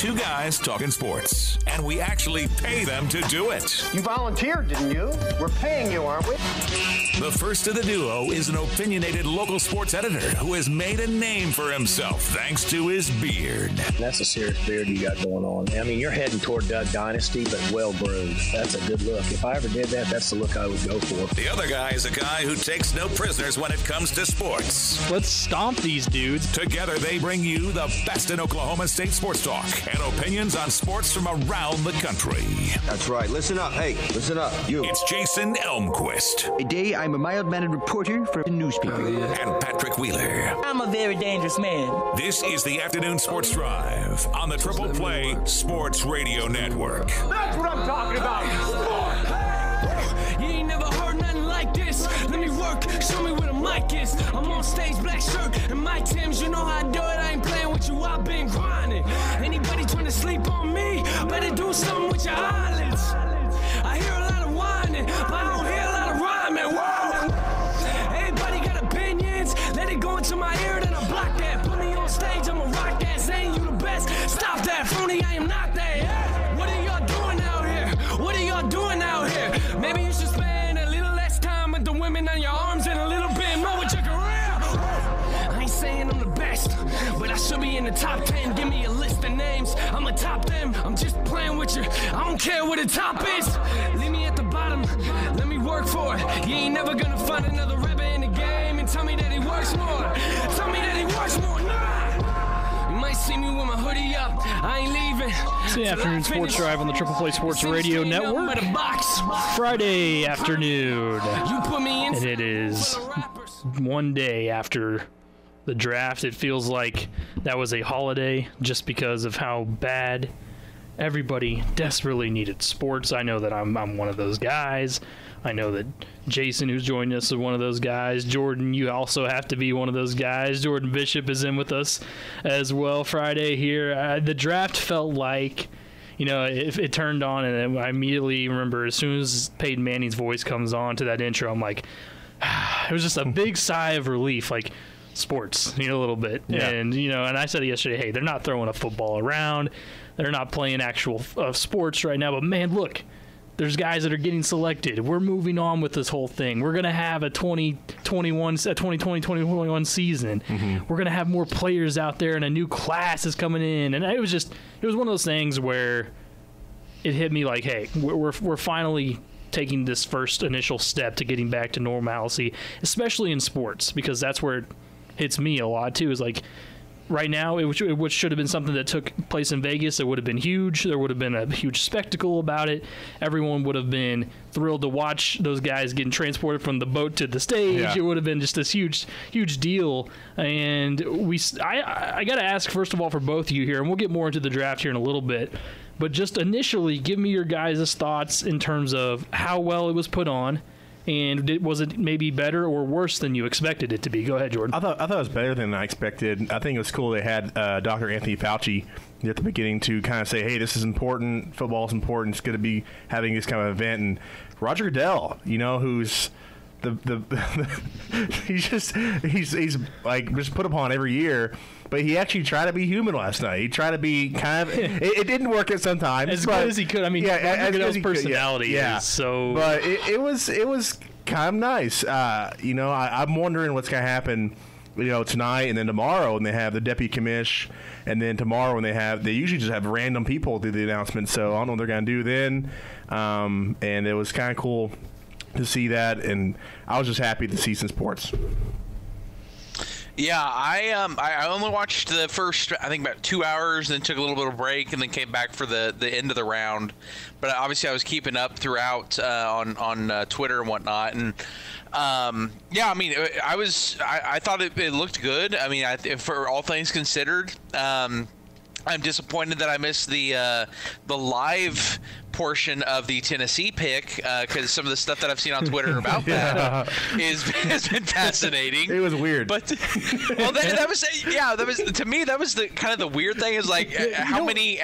Two guys talking sports, and we actually pay them to do it. You volunteered, didn't you? We're paying you, aren't we? The first of the duo is an opinionated local sports editor who has made a name for himself thanks to his beard. That's a serious beard you got going on. I mean, you're heading toward Doug Dynasty, but well-groomed. That's a good look. If I ever did that, that's the look I would go for. The other guy is a guy who takes no prisoners when it comes to sports. Let's stomp these dudes. Together, they bring you the best in Oklahoma State sports talk and opinions on sports from around the country. That's right. Listen up. Hey, listen up. You. It's Jason Elmquist. Today, I'm a mild-mannered reporter for the newspaper. And Patrick Wheeler. I'm a very dangerous man. This is the Afternoon Sports Drive on the Triple Play Sports Radio Network. That's what I'm talking about. You ain't never heard nothing like this. Let me work, show me where the mic is. I'm on stage, black shirt and my Timbs. You know how I do it, I ain't playing with you, I've been grinding. Anybody trying to sleep on me, better do something with your eyelids. I hear a lot of whining, but I don't hear a lot of rhyming. Whoa. Everybody got opinions, let it go into my ear, then I block that. Put me on stage, I'ma rock that. Saying you the best, stop that, phony, I am not that. Yeah. What are y'all doing out here? What are y'all doing out here? Maybe you should spend a little less time with the women on your arms and a little bit more with your career. I ain't saying I'm the best, but I should be in the top 10. Give me a list of names, I'ma top them. I'm just playing with you, I don't care what the top is. Leave me at the bottom, let me work for it. You ain't never gonna find another rapper in the game and tell me that he works more. Tell me that he works more, nah. You might see me with my hoodie up, I ain't leaving. It's the Afternoon Sports Drive on the Triple Play Sports Radio Network. Friday afternoon. You put me in, and it is one day after the draft. It feels like that was a holiday just because of how bad everybody desperately needed sports. I know that I'm one of those guys. I know that Jason, who's joining us, is one of those guys. Jordan, you also have to be one of those guys. Jordan Bishop is in with us as well Friday here. The draft felt like, you know, it turned on, and I immediately remember as soon as Peyton Manning's voice comes on to that intro, I'm like, it was just a big sigh of relief, like sports, you know, a little bit. Yeah. And, you know, and I said yesterday, hey, they're not throwing a football around. They're not playing actual sports right now. But, man, look, there's guys that are getting selected. We're moving on with this whole thing. We're going to have a 2020-2021 season. Mm-hmm. We're going to have more players out there, and a new class is coming in. And it was one of those things where it hit me like, hey, we're finally taking this first initial step to getting back to normalcy, especially in sports, because that's where it hits me a lot too, is like right now, which should have been something that took place in Vegas. It would have been huge. There would have been a huge spectacle about it. Everyone would have been thrilled to watch those guys getting transported from the boat to the stage. Yeah. It would have been just this huge deal. And I got to ask, first of all, for both of you here, and we'll get more into the draft here in a little bit, but just initially, give me your guys' thoughts in terms of how well it was put on, and was it maybe better or worse than you expected it to be? Go ahead, Jordan. I thought it was better than I expected. I think it was cool they had Dr. Anthony Fauci at the beginning to kind of say, hey, this is important. Football is important. It's going to be having this kind of event. And Roger Goodell, you know, who's he's like just put upon every year. But he actually tried to be human last night. He tried to be kind of. It didn't work at sometimes. As good as he could. I mean, as Goodell's personality is so. But it was kind of nice. You know, I'm wondering what's going to happen, you know, tonight and then tomorrow, and they have the deputy commish, and then tomorrow when they usually just have random people do the announcement. So I don't know what they're going to do then. And it was kind of cool to see that, and I was just happy to see some sports. Yeah, I only watched the first, I think, about 2 hours, then took a little bit of a break, and then came back for the end of the round. But obviously, I was keeping up throughout on Twitter and whatnot. And yeah, I mean, I thought it looked good. I mean, for all things considered. I'm disappointed that I missed the live portion of the Tennessee pick because some of the stuff that I've seen on Twitter about that has been fascinating. It was weird, but that was to me that was the kind of the weird thing is like how many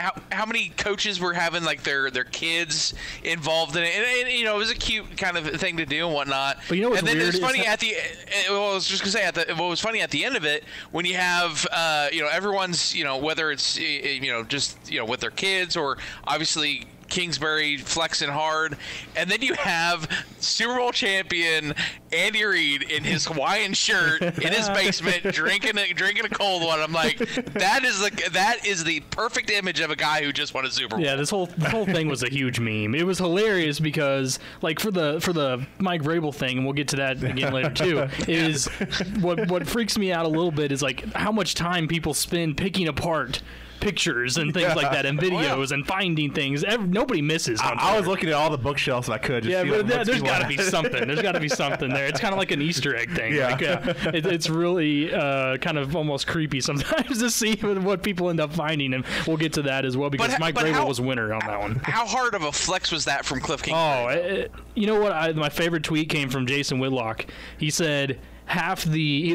coaches were having like their kids involved in it, and it was a cute kind of thing to do and whatnot. But what's and then weird it's funny I was just gonna say what was funny at the end of it when you have everyone's whether it's just with their kids or obviously Kingsbury flexing hard, and then you have Super Bowl champion Andy Reid in his Hawaiian shirt in his basement drinking a cold one. I'm like, that is the perfect image of a guy who just won a Super Bowl. Yeah, this whole thing was a huge meme. It was hilarious because like for the Mike Vrabel thing, and we'll get to that again later too, is what freaks me out a little bit is like how much time people spend picking apart pictures and things like that and videos and finding things. Nobody misses on I was looking at all the bookshelves I could. But there's got to be something. There's got to be something there. It's kind of like an Easter egg thing. Yeah. Like, it's really kind of almost creepy sometimes to see what people end up finding, and we'll get to that as well because Mike Vrabel was winner on that one. How hard of a flex was that from Cliff Kingsbury? You know what? My favorite tweet came from Jason Whitlock. He said, that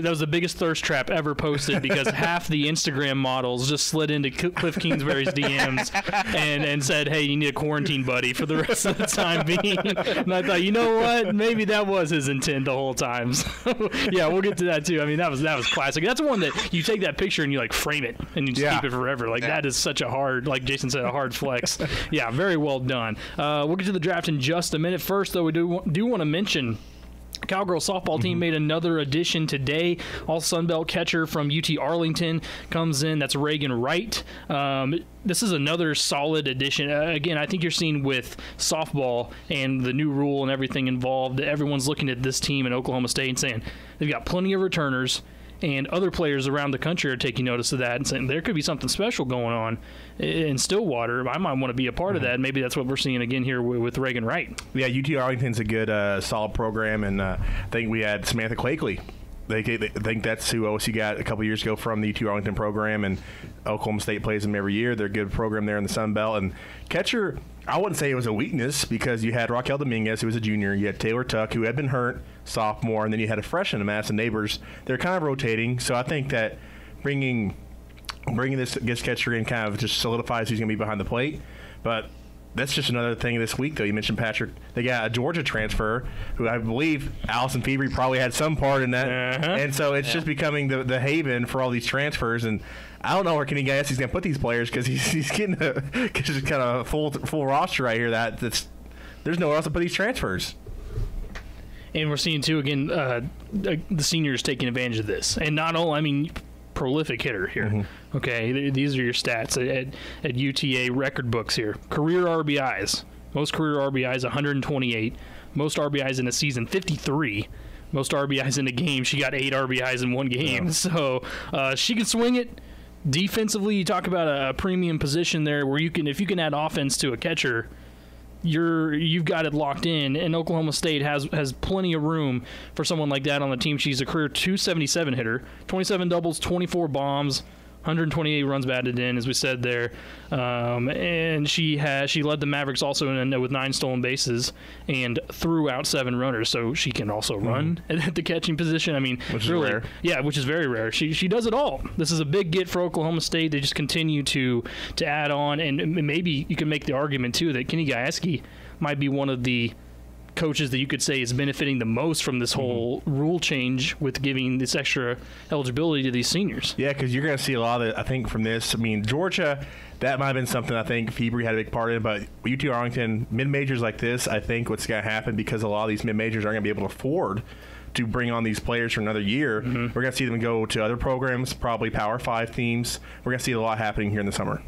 was the biggest thirst trap ever posted because half the Instagram models just slid into Cliff Kingsbury's DMs and said, hey, you need a quarantine buddy for the rest of the time being. And I thought, you know what? Maybe that was his intent the whole time. So, yeah, we'll get to that too. I mean, that was classic. That's one that you take that picture and you like frame it and you just keep it forever. Like that is such a hard, like Jason said, a hard flex. Yeah, very well done. We'll get to the draft in just a minute. First, though, we do want to mention Cowgirl softball team made another addition today. All Sunbelt catcher from UT Arlington comes in. That's Reagan Wright. This is another solid addition. Again, I think you're seeing with softball and the new rule and everything involved, everyone's looking at this team in Oklahoma State and saying they've got plenty of returners, and other players around the country are taking notice of that and saying there could be something special going on in Stillwater. I might want to be a part of that. Maybe that's what we're seeing again here with Reagan Wright. Yeah, UT Arlington's a good, solid program, and I think we had Samantha Quakely. They think that's who OSU got a couple years ago from the UT Arlington program, and Oklahoma State plays them every year. They're a good program there in the Sun Belt. And catcher, I wouldn't say it was a weakness because you had Raquel Dominguez, who was a junior. You had Taylor Tuck, who had been hurt, sophomore, and then you had a freshman, Madison Neighbors. They're kind of rotating, so I think that bringing this guest catcher in kind of just solidifies who's going to be behind the plate. But that's just another thing this week, though. You mentioned Patrick. They got a Georgia transfer, who I believe Allison Febrey probably had some part in that. And so it's just becoming the haven for all these transfers. And I don't know where Kenny Gayesky's going to put these players because he's getting just kind of a full roster right here. There's nowhere else to put these transfers. And we're seeing, too, again, the seniors taking advantage of this. And not only, prolific hitter here. Mm-hmm. Okay, these are your stats at UTA record books here. Career RBIs. Most career RBIs, 128. Most RBIs in a season, 53. Most RBIs in a game. She got 8 RBIs in one game. Yeah. So she can swing it. Defensively, you talk about a premium position there where if you can add offense to a catcher, you've got it locked in, and Oklahoma State has plenty of room for someone like that on the team. She's a career 277 hitter, 27 doubles, 24 bombs, 128 runs batted in, as we said there, and she led the Mavericks also with 9 stolen bases and threw out 7 runners. So she can also run at the catching position. Which is rare. Yeah, which is very rare. She does it all. This is a big get for Oklahoma State. They just continue to add on, and maybe you can make the argument too that Kenny Gayesky might be one of the coaches that you could say is benefiting the most from this whole rule change with giving this extra eligibility to these seniors. Yeah, because you're going to see a lot of it, I think, from this. Georgia, that might have been something I think Febrey had a big part in, but UT Arlington, mid-majors like this, I think what's going to happen because a lot of these mid-majors aren't going to be able to afford to bring on these players for another year. We're going to see them go to other programs, probably Power 5 teams. We're going to see a lot happening here in the summer.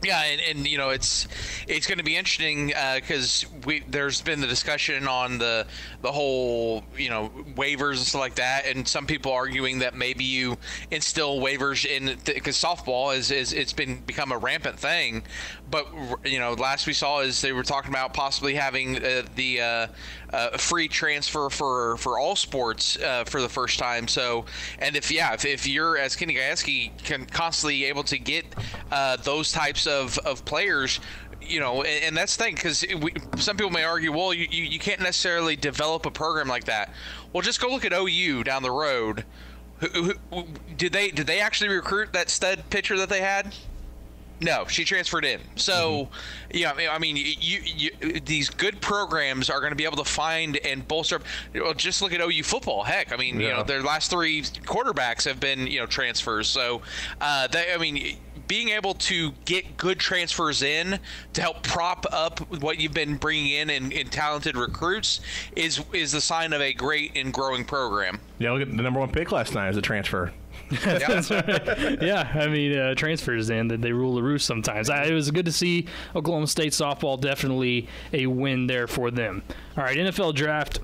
Yeah, and it's going to be interesting because there's been the discussion on the whole waivers and stuff like that, and some people arguing that maybe you instill waivers in because softball it's become a rampant thing. But last we saw is they were talking about possibly having the free transfer for all sports for the first time. So, and if you're as Kenny Gayesky constantly able to get those types of players, and that's the thing, because some people may argue, well, you can't necessarily develop a program like that. Well, just go look at OU down the road. Did they actually recruit that stud pitcher that they had? No, she transferred in. So, I mean, these good programs are going to be able to find and bolster. Just look at OU football. Heck, I mean, their last 3 quarterbacks have been, transfers. So, being able to get good transfers in to help prop up what you've been bringing in talented recruits is the sign of a great and growing program. Yeah, look at the number 1 pick last night as a transfer. That's right. Yeah, I mean, transfers in that they rule the roost sometimes. It was good to see Oklahoma State softball, definitely a win there for them. All right, NFL draft.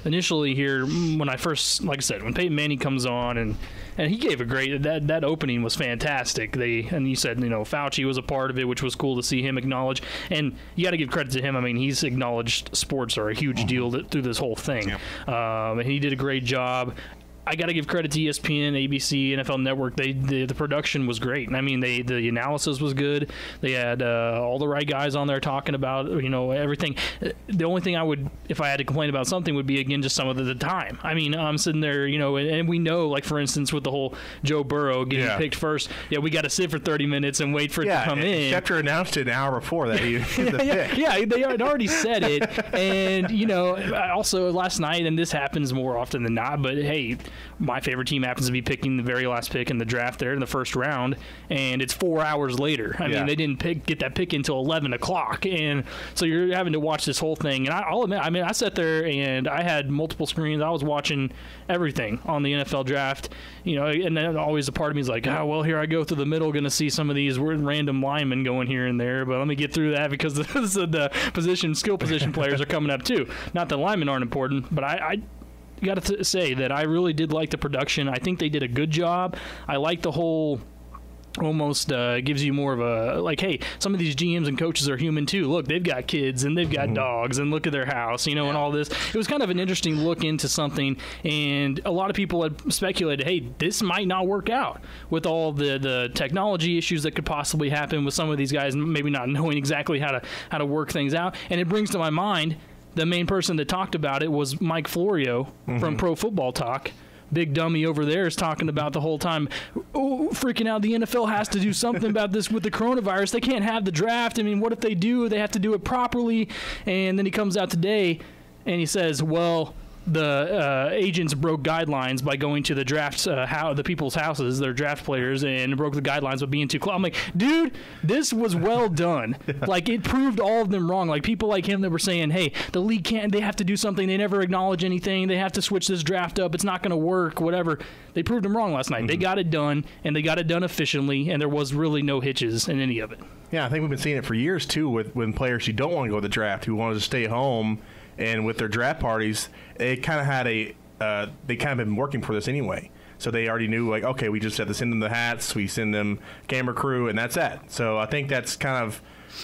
Initially here, when I first, like I said, when Peyton Manning comes on and he gave a great that opening was fantastic. And you said Fauci was a part of it, which was cool to see him acknowledge. And you got to give credit to him. I mean, he's acknowledged sports are a huge deal through this whole thing. And he did a great job. I got to give credit to ESPN, ABC, NFL Network. The production was great. I mean, the analysis was good. They had all the right guys on there talking about everything. The only thing I would, if I had to complain about something, would be again just some of the time. I mean, I'm sitting there, and we know, like for instance, with the whole Joe Burrow getting picked first, we got to sit for 30 minutes and wait for it to come in. Schefter announced it an hour before that. He the pick. Yeah, they had already said it, and also last night, and this happens more often than not, but hey. My favorite team happens to be picking the very last pick in the draft there in the first round, and it's 4 hours later. I mean, they didn't get that pick until 11 o'clock, and so you're having to watch this whole thing. And I'll admit, I mean, I sat there and I had multiple screens. I was watching everything on the NFL draft, and then always a part of me is like, oh, well, here I go through the middle, going to see some of these random linemen going here and there, but let me get through that because the skill position players are coming up too. Not that linemen aren't important, but I got to say that I really did like the production. I think they did a good job. I like the whole almost gives you more of a like, hey, some of these GMs and coaches are human too. Look, they've got kids and they've got dogs and look at their house, and all this. It was kind of an interesting look into something, and a lot of people had speculated, hey, this might not work out with all the technology issues that could possibly happen with some of these guys maybe not knowing exactly how to work things out. And it brings to my mind the main person that talked about it was Mike Florio from Pro Football Talk. Big dummy over there is talking about the whole time, freaking out. The NFL has to do something about this with the coronavirus. They can't have the draft. I mean, what if they do? They have to do it properly. And then he comes out today and he says, well, the agents broke guidelines by going to the drafts, the people's houses, their draft players, and broke the guidelines by being too close. I'm like, dude, this was well done. Like, it proved all of them wrong. Like, people like him that were saying, hey, the league they have to do something. They never acknowledge anything. They have to switch this draft up. It's not going to work, whatever. They proved them wrong last night. They got it done, and they got it done efficiently, and there was really no hitches in any of it. Yeah, I think we've been seeing it for years, too, when players who don't want to go to the draft, who wanted to stay home. And with their draft parties, they kind of had they kind of been working for this anyway. So they already knew, like, okay, we just have to send them the hats, we send them camera crew, and that's it. So I think that's kind of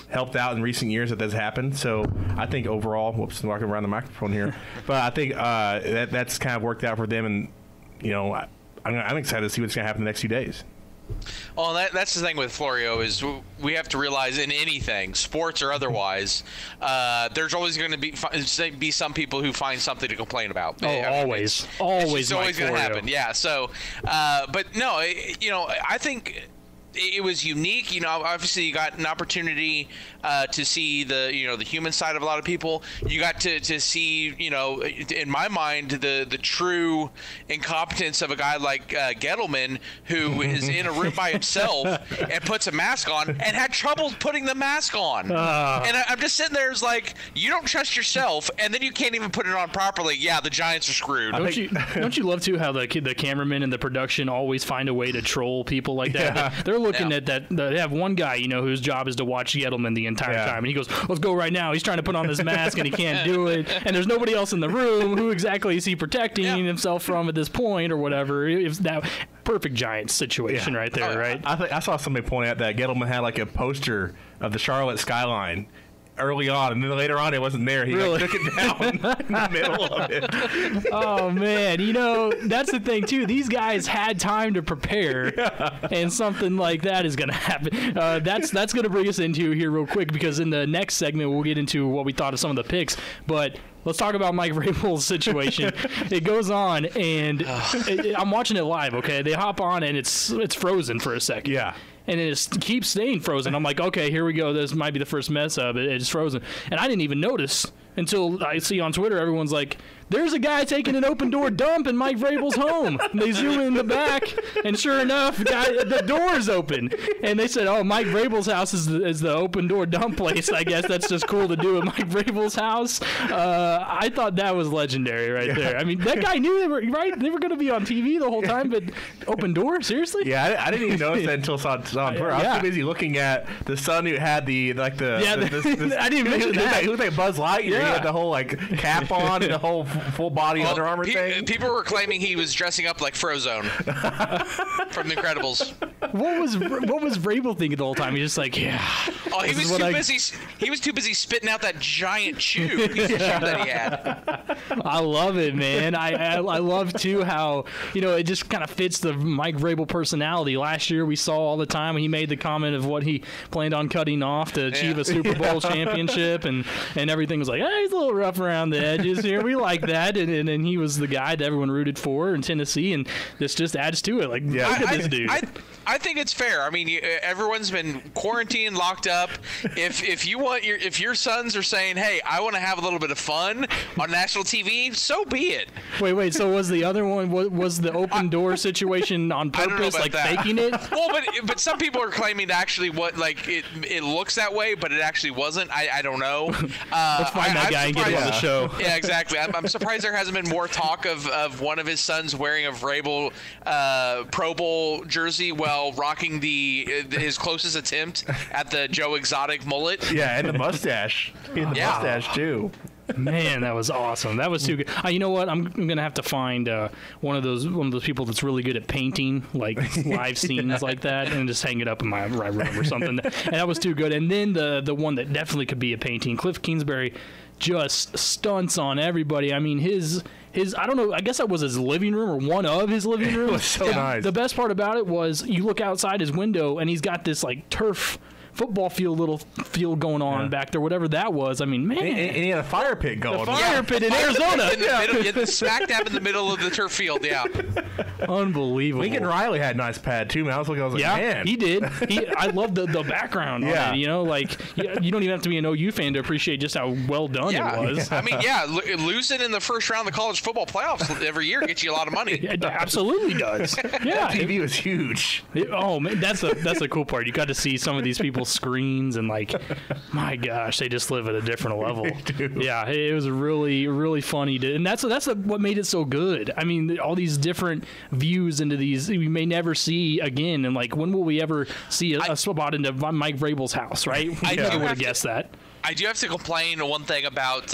helped out in recent years that that's happened. So I think overall, whoops, I'm walking around the microphone here, but I think that's kind of worked out for them. And, I'm excited to see what's going to happen in the next few days. Well, that's the thing with Florio is we have to realize in anything, sports or otherwise, there's always going to be some people who find something to complain about. Oh, always. It's always going to happen. Yeah. So, but no, I think it was unique. Obviously you got an opportunity to see the human side of a lot of people. You got to see, in my mind, the true incompetence of a guy like Gettleman, who is in a room by himself and puts a mask on and had trouble putting the mask on. And I'm just sitting there, it's like, you don't trust yourself, and then you can't even put it on properly. Yeah, the Giants are screwed. Don't you love too how the cameramen and the production always find a way to troll people like that? Yeah. They're looking at that. They have one guy, whose job is to watch Gettleman the entire time, and he goes, "Let's go right now." He's trying to put on this mask and he can't do it, and there's nobody else in the room. Who exactly is he protecting himself from at this point, or whatever? It's that perfect Giants situation right there, right? I saw somebody point out that Gettleman had like a poster of the Charlotte skyline early on, and then later on it wasn't there. He Really? took it down in the middle of it. Oh man, that's the thing too. These guys had time to prepare, and something like that is going to happen. That's going to bring us into here real quick, because in the next segment we'll get into what we thought of some of the picks. But let's talk about Mike Vrabel's situation. It goes on, and I'm watching it live. Okay, they hop on, and it's frozen for a second. Yeah. And it keeps staying frozen. I'm like, okay, here we go. This might be the first mess up. It's frozen. And I didn't even notice until I see on Twitter, everyone's like, there's a guy taking an open door dump in Mike Vrabel's home. And they zoom in the back, and sure enough, the door is open. And they said, oh, Mike Vrabel's house is the open door dump place. I guess that's just cool to do at Mike Vrabel's house. I thought that was legendary right there. I mean, that guy knew they were going to be on TV the whole time, but open door? Seriously? Yeah, I didn't even notice that until I saw it on Twitter. I was too busy looking at the son who had I didn't mention that. Who was like Buzz Lightyear? Yeah. He had the whole cap on and the whole full body Under Armour thing. People were claiming he was dressing up like Frozone from The Incredibles. What was Vrabel thinking the whole time? He's just like, yeah. Oh, he was too busy. He was too busy spitting out that giant chew that he had. I love it, man. I love too how it just kind of fits the Mike Vrabel personality. Last year we saw all the time when he made the comment of what he planned on cutting off to achieve a Super Bowl championship, and everything was like, hey, he's a little rough around the edges here. We like that, and he was the guy that everyone rooted for in Tennessee, and this just adds to it. Like, look at this dude. I think it's fair. I mean, everyone's been quarantined, locked up. If your sons are saying, "Hey, I want to have a little bit of fun on national TV," so be it. Wait. So was the other one was the open door situation on purpose, like that. Faking it? Well, but some people are claiming actually it looks that way, but it actually wasn't. I don't know. Let's find that guy and get him on the show. Yeah, exactly. I'm surprised there hasn't been more talk of one of his sons wearing a Vrabel Pro Bowl jersey while rocking his closest attempt at the Joe Exotic mullet. Yeah, and the mustache. Mustache too. Man, that was awesome. That was too good. You know what? I'm gonna have to find one of those people that's really good at painting like live scenes like that, and just hang it up in my room or something. And that was too good. And then the one that definitely could be a painting, Cliff Kingsbury, just stunts on everybody. I mean, his I don't know, I guess that was his living room or one of his living rooms. It was so nice. The best part about it was you look outside his window and he's got this like turf football field going on back there, whatever that was. I mean, man. And he had a fire pit going. The fire pit in Arizona. Smack dab in the middle of the turf field, yeah. Unbelievable. Lincoln Riley had a nice pad, too, man. I was like, man. He did. I love the background on it, you don't even have to be an OU fan to appreciate just how well done it was. I mean, losing in the first round of the college football playoffs every year gets you a lot of money. It absolutely does. Yeah. TV was huge. Man, that's the cool part. You got to see some of these people's screens, and like, my gosh, they just live at a different level. Yeah, it was really, really funny and that's what made it so good. I mean, all these different views into these we may never see again, and like, when will we ever see a spot into Mike Vrabel's house, right? I would have guessed that. I do have to complain one thing about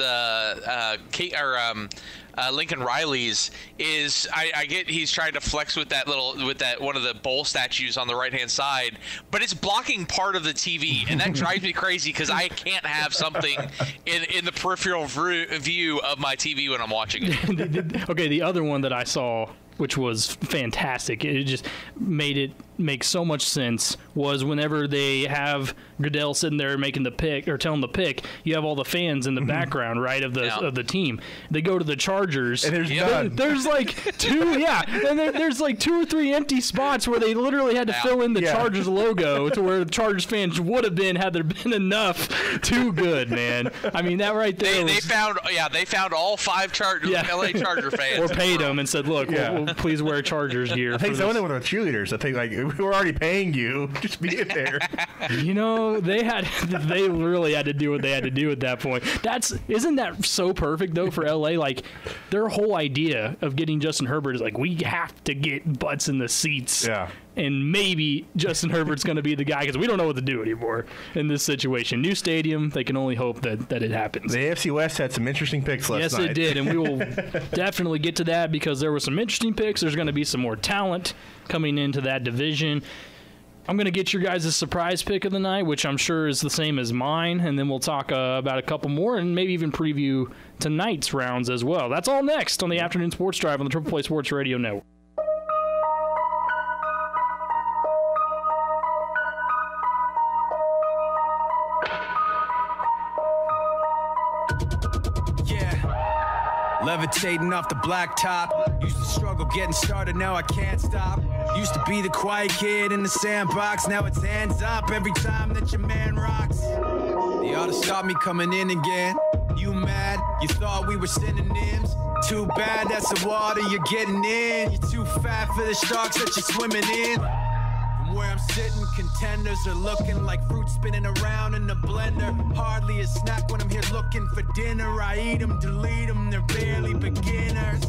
Lincoln Riley's is I get he's trying to flex with that one of the bowl statues on the right hand side, but it's blocking part of the TV, and that drives me crazy because I can't have something in the peripheral view of my TV when I'm watching it. Okay, the other one that I saw, which was fantastic, it just made it make so much sense, was whenever they have Goodell sitting there making the pick or telling the pick, you have all the fans in the background, right, of the team. They go to the Chargers, and there's like two, and there's like 2 or 3 empty spots where they literally had to fill in the Chargers logo to where the Chargers fans would have been had there been enough. Too good, man. I mean, that right there. They found all 5 LA Charger fans, or paid them and said, look, we'll please wear Chargers gear. I think some of them were the cheerleaders. I think, like, we're already paying you, just be in there. They really had to do what they had to do at that point. Isn't that so perfect though for LA? Like, their whole idea of getting Justin Herbert is like, we have to get butts in the seats. Yeah. And maybe Justin Herbert's going to be the guy, because we don't know what to do anymore in this situation. New stadium, they can only hope that it happens. The AFC West had some interesting picks last night. Yes, it did, and we will definitely get to that because there were some interesting picks. There's going to be some more talent coming into that division. I'm going to get your guys' surprise pick of the night, which I'm sure is the same as mine, and then we'll talk about a couple more and maybe even preview tonight's rounds as well. That's all next on the Afternoon Sports Drive on the Triple Play Sports Radio Network. Levitating off the blacktop. Used to struggle getting started, now I can't stop. Used to be the quiet kid in the sandbox, now it's hands up every time that your man rocks. They ought to stop me coming in again. You mad? You thought we were synonyms? Too bad, that's the water you're getting in. You're too fat for the sharks that you're swimming in. Where I'm sitting, contenders are looking like fruit spinning around in the blender. Hardly a snack when I'm here looking for dinner. I eat them, delete them, they're barely beginners.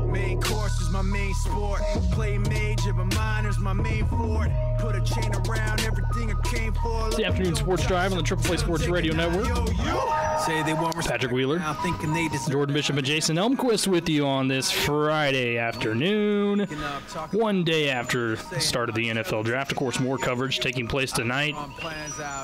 Main course is my main sport. Play major, but minor's my main fort. Put a chain around everything I came for. It's the Afternoon Sports Drive on the Triple Play Sports Radio Network. Patrick Wheeler, Jordan Bishop, and Jason Elmquist with you on this Friday afternoon. One day after the start of the NFL Draft. Of course, more coverage taking place tonight.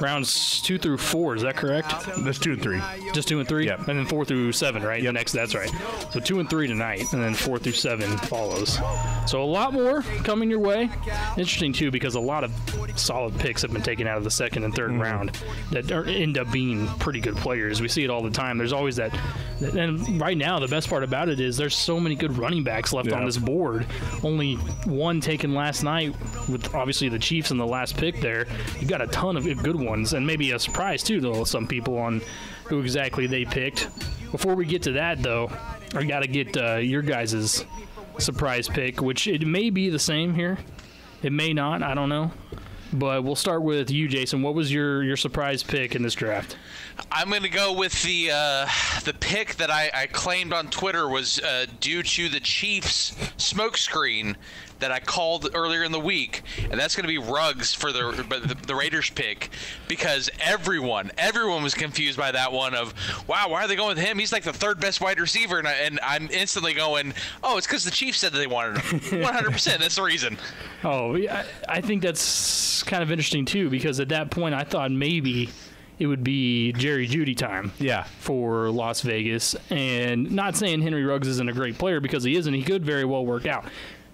Rounds 2 through 4, is that correct? That's 2 and 3. Just 2 and 3? Yep. And then 4 through 7, right? Yep. That's right. So 2 and 3 tonight, and then 4 through 7 follows. So a lot more coming your way. Interesting, too, because a lot of solid picks have been taken out of the second and third round that end up being pretty good players. We see it all the time. There's always that. And right now, the best part about it is there's so many good running backs left on this board. Only one taken last night with obviously the Chiefs in the last pick there. You got a ton of good ones, and maybe a surprise, too, to some people on who exactly they picked. Before we get to that, though, I got to get your guys' surprise pick, which it may be the same here. It may not. I don't know. But we'll start with you, Jason. What was your surprise pick in this draft? I'm going to go with the pick that I claimed on Twitter was due to the Chiefs smokescreen that I called earlier in the week, and that's going to be Ruggs for the Raiders pick, because everyone was confused by that one of, wow, why are they going with him? He's like the third best wide receiver, and I'm instantly going, oh, it's because the Chiefs said that they wanted him. 100%, that's the reason. Oh, yeah, I think that's kind of interesting too, because at that point I thought maybe it would be Jerry Jeudy time for Las Vegas, and not saying Henry Ruggs isn't a great player, because he isn't. He could very well work out.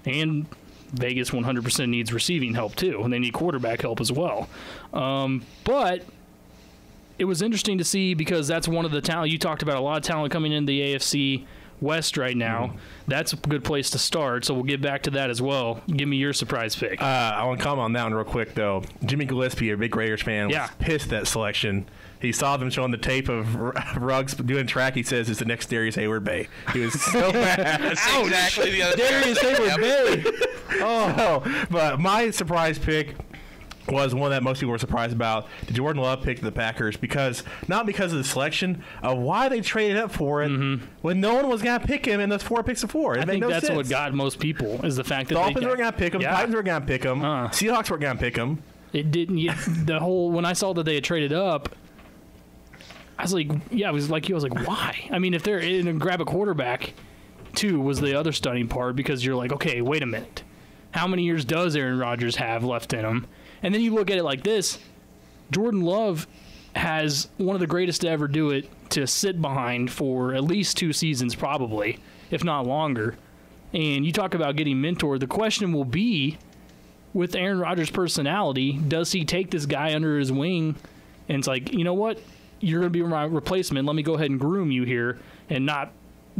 And Vegas 100% needs receiving help, too, and they need quarterback help as well. But it was interesting to see, because that's one of the talent. You talked about a lot of talent coming in the AFC West right now. That's a good place to start, so we'll get back to that as well. Give me your surprise pick. I want to comment on that one real quick, though. Jimmy Gillespie, a big Raiders fan, was pissed at selection. He saw them showing the tape of Ruggs doing track. He says it's the next Darius Hayward-Bay. He was so mad. That's exactly the other Darius Hayward-Bay. Oh, but my surprise pick was one that most people were surprised about. The Jordan Love pick to the Packers, not because of the selection, of why they traded up for it when no one was going to pick him in those 4 picks of 4. I think that's what got most people, is the fact that Dolphins were going to pick him, Titans were going to pick him, Seahawks were going to pick him. It didn't. When I saw that they had traded up, I was like, why? I mean, if they're in and grab a quarterback, too, was the other stunning part, because you're like, okay, wait a minute. How many years does Aaron Rodgers have left in him? And then you look at it like this. Jordan Love has one of the greatest to ever do it, to sit behind for at least 2 seasons probably, if not longer. And you talk about getting mentored. The question will be, with Aaron Rodgers' personality, does he take this guy under his wing and it's like, you know what? You're going to be my replacement. Let me go ahead and groom you here and not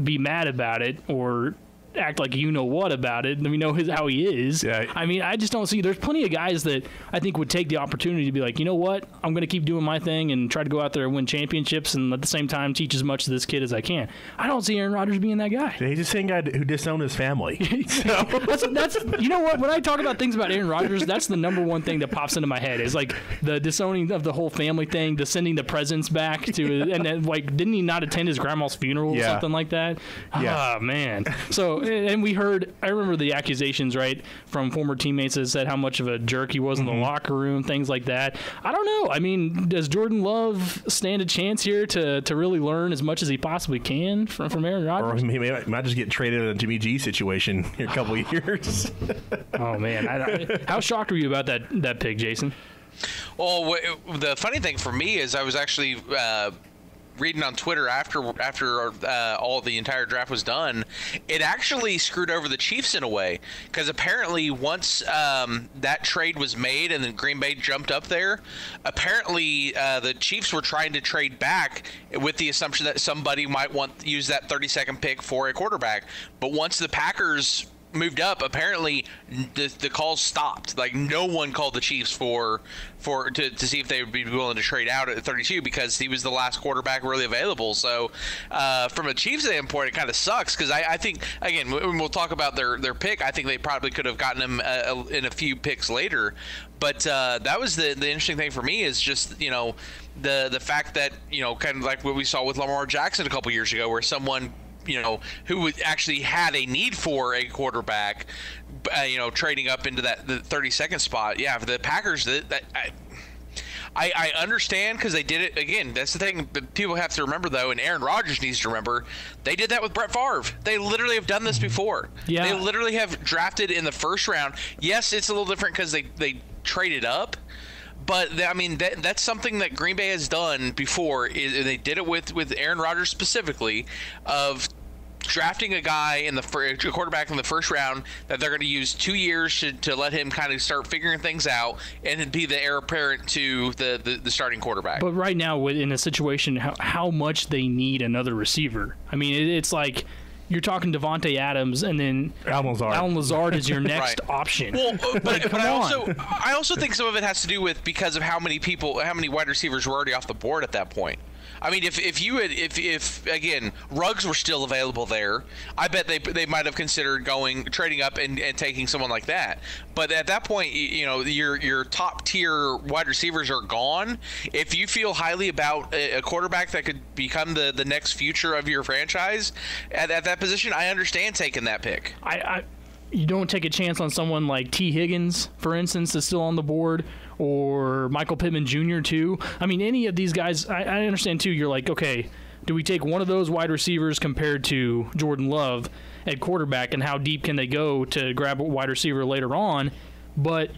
be mad about it or act like you know what about it. We know how he is. Yeah. I mean, I just don't see. There's plenty of guys that I think would take the opportunity to be like, you know what? I'm going to keep doing my thing and try to go out there and win championships, and at the same time teach as much to this kid as I can. I don't see Aaron Rodgers being that guy. Yeah, he's the same guy who disowned his family. that's you know what? When I talk about things about Aaron Rodgers, that's the number one thing that pops into my head is like the disowning of the whole family thing, the sending the presents back to, and then like didn't he not attend his grandma's funeral or something like that? Yeah. Oh man. So and I remember the accusations, right, from former teammates that said how much of a jerk he was in the locker room, things like that. I don't know. I mean, does Jordan Love stand a chance here to really learn as much as he possibly can from Aaron Rodgers? Or he might just get traded in a Jimmy G situation in a couple of years. Oh, man. How shocked were you about that pick, Jason? Well, the funny thing for me is I was actually reading on Twitter after all the entire draft was done. It actually screwed over the Chiefs in a way, because apparently once that trade was made and then Green Bay jumped up there, apparently the Chiefs were trying to trade back with the assumption that somebody might use that 32nd pick for a quarterback. But once the Packers moved up, apparently the calls stopped. Like, no one called the Chiefs to see if they would be willing to trade out at 32, because he was the last quarterback really available. So from a Chiefs standpoint, it kind of sucks, because I think, again, when we'll talk about their pick, I think they probably could have gotten him in a few picks later. But that was the interesting thing for me, is just, the fact that, kind of like what we saw with Lamar Jackson a couple years ago, where someone who actually had a need for a quarterback, trading up into the 32nd spot. Yeah, for the Packers, I understand, because they did it. Again, that's the thing that people have to remember, though, and Aaron Rodgers needs to remember. They did that with Brett Favre. They literally have done this before. Yeah. They literally have drafted in the first round. Yes, it's a little different because they traded up. But, I mean, that's something that Green Bay has done before. They did it with Aaron Rodgers specifically, of drafting a guy a quarterback in the first round that they're going to use 2 years to let him kind of start figuring things out and be the heir apparent to the starting quarterback. But right now, in a situation, how much they need another receiver. I mean, it's like you're talking Davante Adams, and then Allen Lazard is your next option. Well, but I also think some of it has to do with because of how many wide receivers were already off the board at that point. I mean, if again, Ruggs were still available there, I bet they might have considered trading up and taking someone like that. But at that point, your top tier wide receivers are gone. If you feel highly about a quarterback that could become the next future of your franchise at that position, I understand taking that pick. You don't take a chance on someone like T. Higgins, for instance, is still on the board, or Michael Pittman Jr. too. I mean, any of these guys, I understand too. You're like, okay, do we take one of those wide receivers compared to Jordan Love at quarterback, and how deep can they go to grab a wide receiver later on? But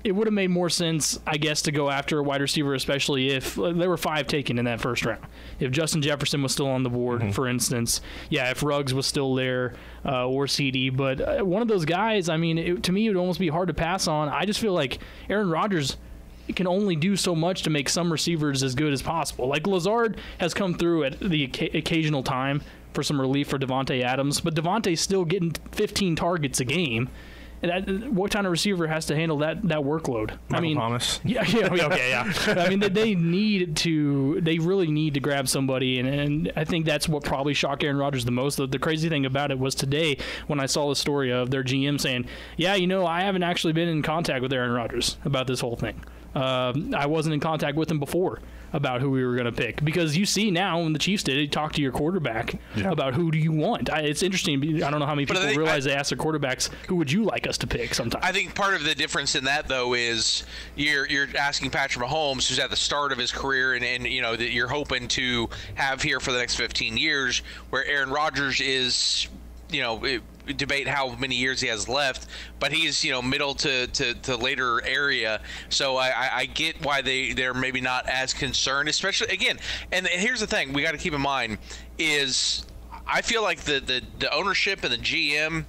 it would have made more sense, I guess, to go after a wide receiver, especially if there were 5 taken in that first round. If Justin Jefferson was still on the board, for instance, if Ruggs was still there, or CD. But one of those guys, I mean, to me, it would almost be hard to pass on. I just feel like Aaron Rodgers can only do so much to make some receivers as good as possible. Like, Lazard has come through at the occasional time for some relief for Davante Adams, but Davante's still getting 15 targets a game. And what kind of receiver has to handle that workload? Michael Thomas. Yeah. I mean, they really need to grab somebody, and I think that's what probably shocked Aaron Rodgers the most. The crazy thing about it was today when I saw the story of their GM saying, I haven't actually been in contact with Aaron Rodgers about this whole thing. I wasn't in contact with him before about who we were going to pick, because you see now when the Chiefs did it, you talk to your quarterback about who do you want. It's interesting. I don't know how many people realize they ask their quarterbacks, who would you like us to pick sometimes. I think part of the difference in that, though, is you're asking Patrick Mahomes, who's at the start of his career and that you're hoping to have here for the next 15 years, where Aaron Rodgers is, debate how many years he has left, but he's middle to later area. So I get why they're maybe not as concerned, especially again. And here's the thing we got to keep in mind is I feel like the ownership and the GM,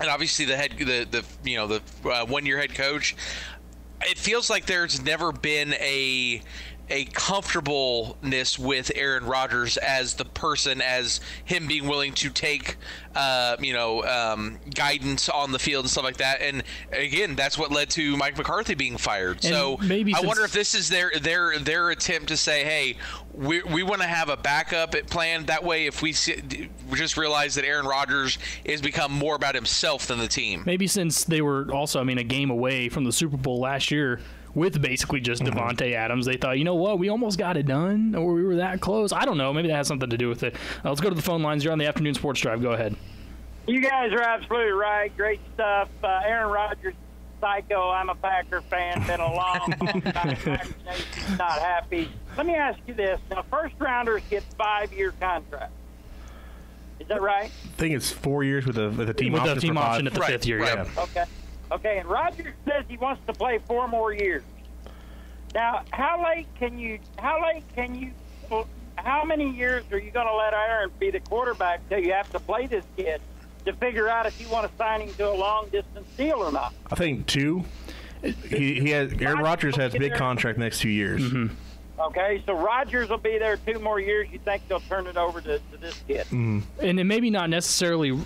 and obviously the 1 year head coach, it feels like there's never been a comfortableness with Aaron Rodgers as the person, as him being willing to take guidance on the field and stuff like that. And again, that's what led to Mike McCarthy being fired. And so I wonder if this is their attempt to say, hey, we want to have a backup plan. That way, if we just realize that Aaron Rodgers has become more about himself than the team. Maybe since they were also, a game away from the Super Bowl last year with basically just Davante Adams, they thought, we almost got it done, or we were that close. I don't know. Maybe that has something to do with it. Let's go to the phone lines. You're on the Afternoon Sports Drive. Go ahead. You guys are absolutely right. Great stuff. Aaron Rodgers, psycho. I'm a Packer fan. Been a long time. Packer Nation's not happy. Let me ask you this. Now, first-rounders get 5-year contracts. Is that right? I think it's 4 years with a team with option. the team for 5. option at the fifth year. Yeah. Okay, and Rodgers says he wants to play 4 more years. Now, how many years are you going to let Aaron be the quarterback till you have to play this kid to figure out if you want to sign him to a long-distance deal or not? I think 2. Aaron Rodgers has a big contract next 2 years. Mm-hmm. Okay, so Rodgers will be there 2 more years. You think they'll turn it over to this kid? Mm-hmm. And it maybe not necessarily.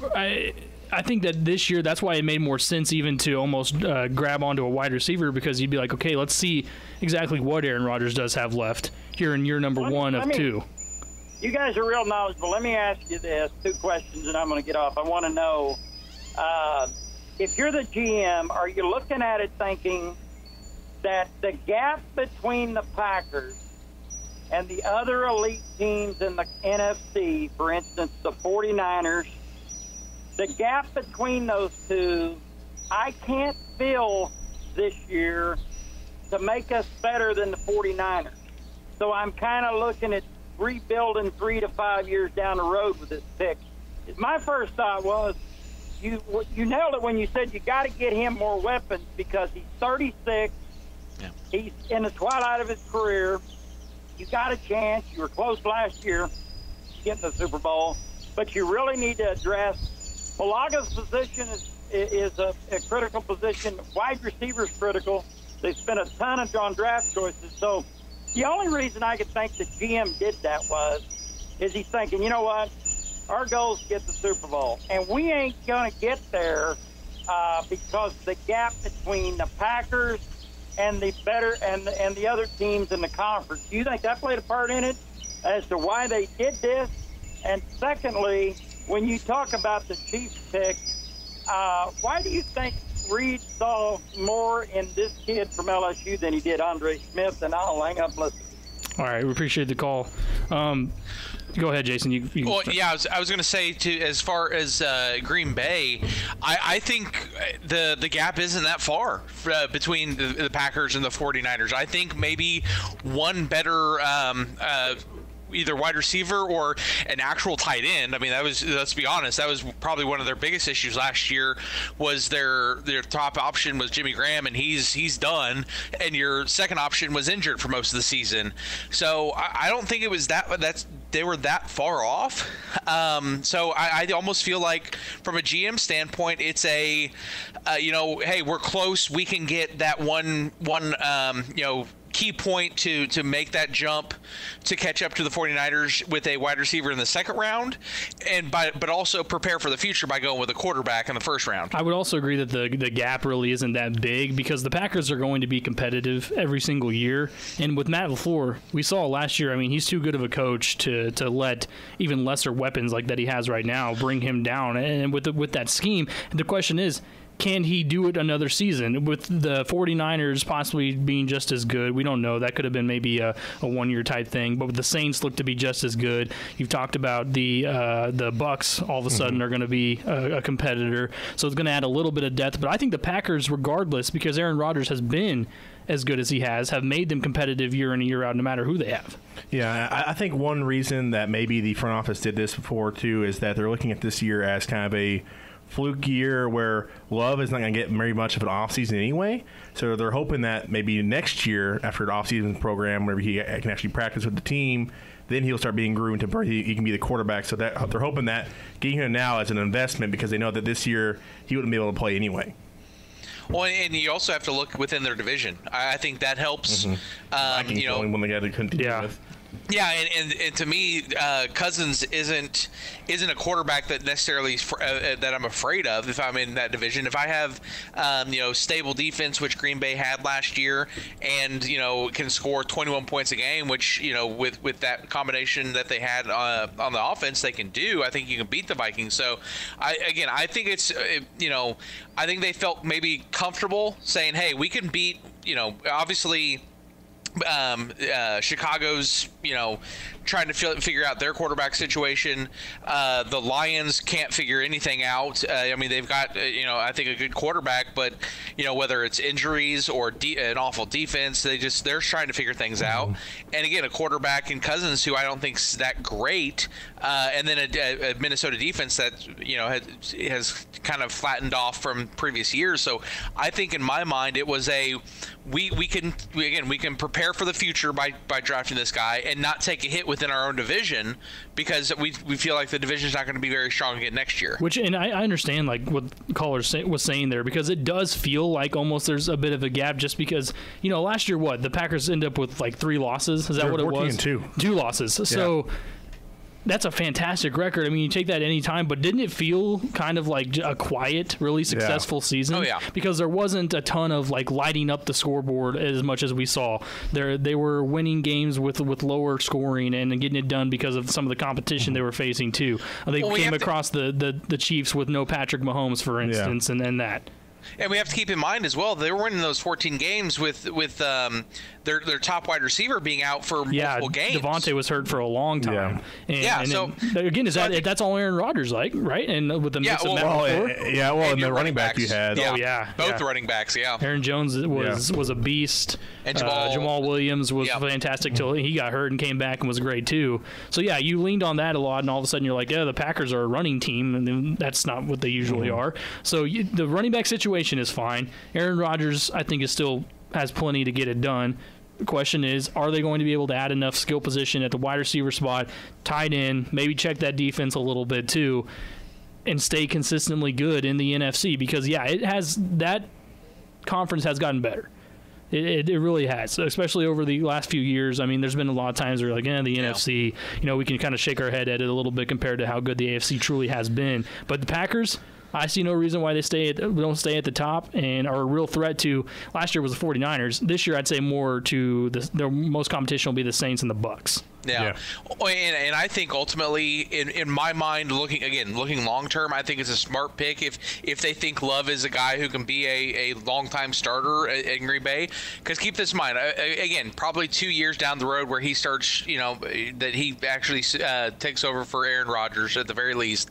I think that this year, that's why it made more sense even to almost grab onto a wide receiver, because you'd be like, okay, let's see exactly what Aaron Rodgers does have left here in year number 1 of 2. You guys are real knowledgeable. Let me ask you this, 2 questions, and I'm going to get off. I want to know, if you're the GM, are you looking at it thinking that the gap between the Packers and the other elite teams in the NFC, for instance, the 49ers, the gap between those two, I can't fill this year to make us better than the 49ers. So I'm kind of looking at rebuilding 3 to 5 years down the road with this pick. My first thought was, you nailed it when you said you got to get him more weapons, because he's 36. Yeah. He's in the twilight of his career. You got a chance. You were close last year getting the Super Bowl, but you really need to address Bulaga's position is a critical position. Wide receiver's critical. They spent a ton on draft choices. So the only reason I could think the GM did that is he's thinking, you know what, our goal is to get the Super Bowl, and we ain't going to get there because the gap between the Packers and the other teams in the conference. Do you think that played a part in it as to why they did this? And secondly, when you talk about the Chiefs pick, why do you think Reed saw more in this kid from LSU than he did Andre Smith? And I'll hang up and listen. All right, we appreciate the call. Go ahead, Jason. You well, yeah, I was going to say, as far as Green Bay, I think the gap isn't that far between the Packers and the 49ers. I think maybe one better either wide receiver or an actual tight end. I mean, let's be honest, that was probably one of their biggest issues last year, was their top option was Jimmy Graham, and he's done, and your second option was injured for most of the season. So I don't think it was they were that far off. So I almost feel like from a GM standpoint, it's hey, we're close. We can get that one key point to make that jump to catch up to the 49ers with a wide receiver in the second round, but also prepare for the future by going with a quarterback in the first round. I would also agree that the gap really isn't that big, because the Packers are going to be competitive every single year. And with Matt LaFleur, we saw last year, I mean, he's too good of a coach to let even lesser weapons like that he has right now bring him down. And with that scheme, the question is, can he do it another season? With the 49ers possibly being just as good, we don't know. That could have been maybe a one-year type thing. But with the Saints look to be just as good. You've talked about the Bucks all of a sudden are going to be a competitor. So it's going to add a little bit of depth. But I think the Packers, regardless, because Aaron Rodgers has been as good as he have made them competitive year in and year out, no matter who they have. Yeah, I think one reason that maybe the front office did this before, too, is that they're looking at this year as kind of a fluke year where Love is not going to get very much of an offseason anyway. So they're hoping that maybe next year, after the offseason program, where he can actually practice with the team, then he'll start being groomed to where he can be the quarterback. So that they're hoping that getting him now is an investment, because they know that this year he wouldn't be able to play anyway. Well, and you also have to look within their division. I think that helps. When they got to continue with. Yeah, and to me, Cousins isn't a quarterback that necessarily that I'm afraid of if I'm in that division. If I have stable defense, which Green Bay had last year, and can score 21 points a game, which with that combination that they had on the offense, they can do. I think you can beat the Vikings. So I think it's I think they felt maybe comfortable saying, hey, we can beat obviously. Chicago's, trying to figure out their quarterback situation. The Lions can't figure anything out. They've got, I think a good quarterback, but, whether it's injuries or an awful defense, they're trying to figure things out. And again, a quarterback in Cousins who I don't think's that great, and then a Minnesota defense that, has kind of flattened off from previous years. So I think in my mind it was we can prepare for the future by drafting this guy and not take a hit within our own division, because we feel like the division is not going to be very strong again next year. And I understand like what the caller was saying there, because it does feel like almost there's a bit of a gap, just because last year the Packers end up with like 3 losses. Is that what it was? 2 losses. Yeah. So that's a fantastic record. I mean, you take that any time, but didn't it feel kind of like a quiet, really successful season? Oh, yeah. Because there wasn't a ton of like lighting up the scoreboard as much as we saw. They were winning games with lower scoring and getting it done because of some of the competition they were facing too. They came across the Chiefs with no Patrick Mahomes, for instance, and that. And we have to keep in mind as well, they were winning those 14 games with their top wide receiver being out for multiple games. Devontae was hurt for a long time. So again, that's all Aaron Rodgers like, right? And with the mix of and the running back you had. Both running backs, Aaron Jones was a beast. And Jamal Williams was fantastic till he got hurt and came back and was great too. So you leaned on that a lot, and all of a sudden you're like, the Packers are a running team, and then that's not what they usually are. So the running back situation is fine. Aaron Rodgers, I think, still has plenty to get it done. The question is, are they going to be able to add enough skill position at the wide receiver spot, tight end, maybe check that defense a little bit too, and stay consistently good in the NFC? Because that conference has gotten better. It really has, especially over the last few years. I mean, there's been a lot of times where the NFC, we can kind of shake our head at it a little bit compared to how good the AFC truly has been. But the Packers, I see no reason why they don't stay at the top and are a real threat to. Last year was the 49ers. This year, I'd say more to their most competition will be the Saints and the Bucs. Yeah. And I think ultimately, in my mind, looking long term, I think it's a smart pick if they think Love is a guy who can be a long-time starter in Green Bay. Because keep this in mind, again, probably 2 years down the road where he starts, that he actually takes over for Aaron Rodgers at the very least.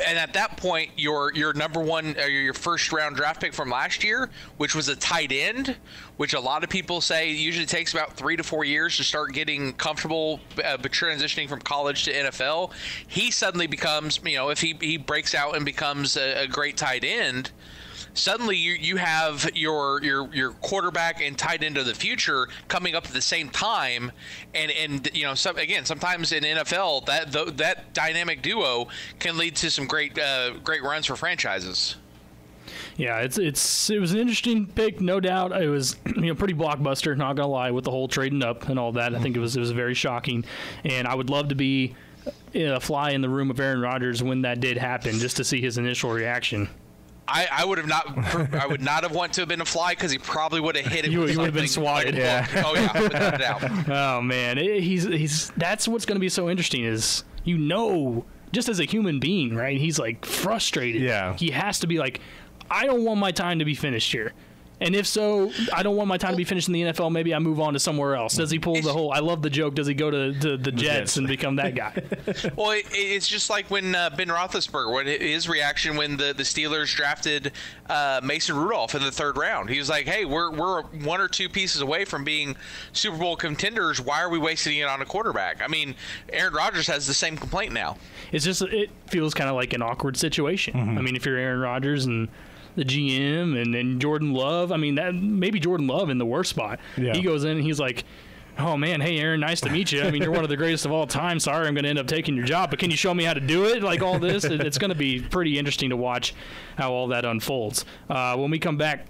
And at that point, your number one, or your first round draft pick from last year, which was a tight end, which a lot of people say usually takes about 3 to 4 years to start getting comfortable, but transitioning from college to NFL, he suddenly becomes, if he breaks out and becomes a great tight end, suddenly you have your quarterback and tight end of the future coming up at the same time, and sometimes in NFL that dynamic duo can lead to some great runs for franchises. Yeah, it was an interesting pick, no doubt. It was pretty blockbuster, not gonna lie, with the whole trading up and all that. I think it was very shocking, and I would love to be a fly in the room of Aaron Rodgers when that did happen, just to see his initial reaction. I would not have wanted to have been a fly, because he probably would have hit it. You would have been swatted. Oh yeah, without a doubt. Oh man, he's that's what's going to be so interesting is just as a human being, right? He's like frustrated. Yeah, he has to be like, I don't want my time to be finished here. And if so, I don't want my time to be finished in the NFL. Maybe I move on to somewhere else. Does he pull the whole? I love the joke. Does he go to the Jets and become that guy? Well, it's just like when Ben Roethlisberger, what his reaction when the Steelers drafted Mason Rudolph in the 3rd round. He was like, "Hey, we're 1 or 2 pieces away from being Super Bowl contenders. Why are we wasting it on a quarterback?" I mean, Aaron Rodgers has the same complaint now. It's just it feels kind of like an awkward situation. Mm-hmm. I mean, if you're Aaron Rodgers and the GM and then Jordan Love. I mean, that maybe Jordan Love in the worst spot. Yeah. He goes in and he's like, "Oh man, hey Aaron, nice to meet you. I mean, you're one of the greatest of all time. Sorry, I'm going to end up taking your job, but can you show me how to do it?" Like all this, it's going to be pretty interesting to watch how all that unfolds. When we come back,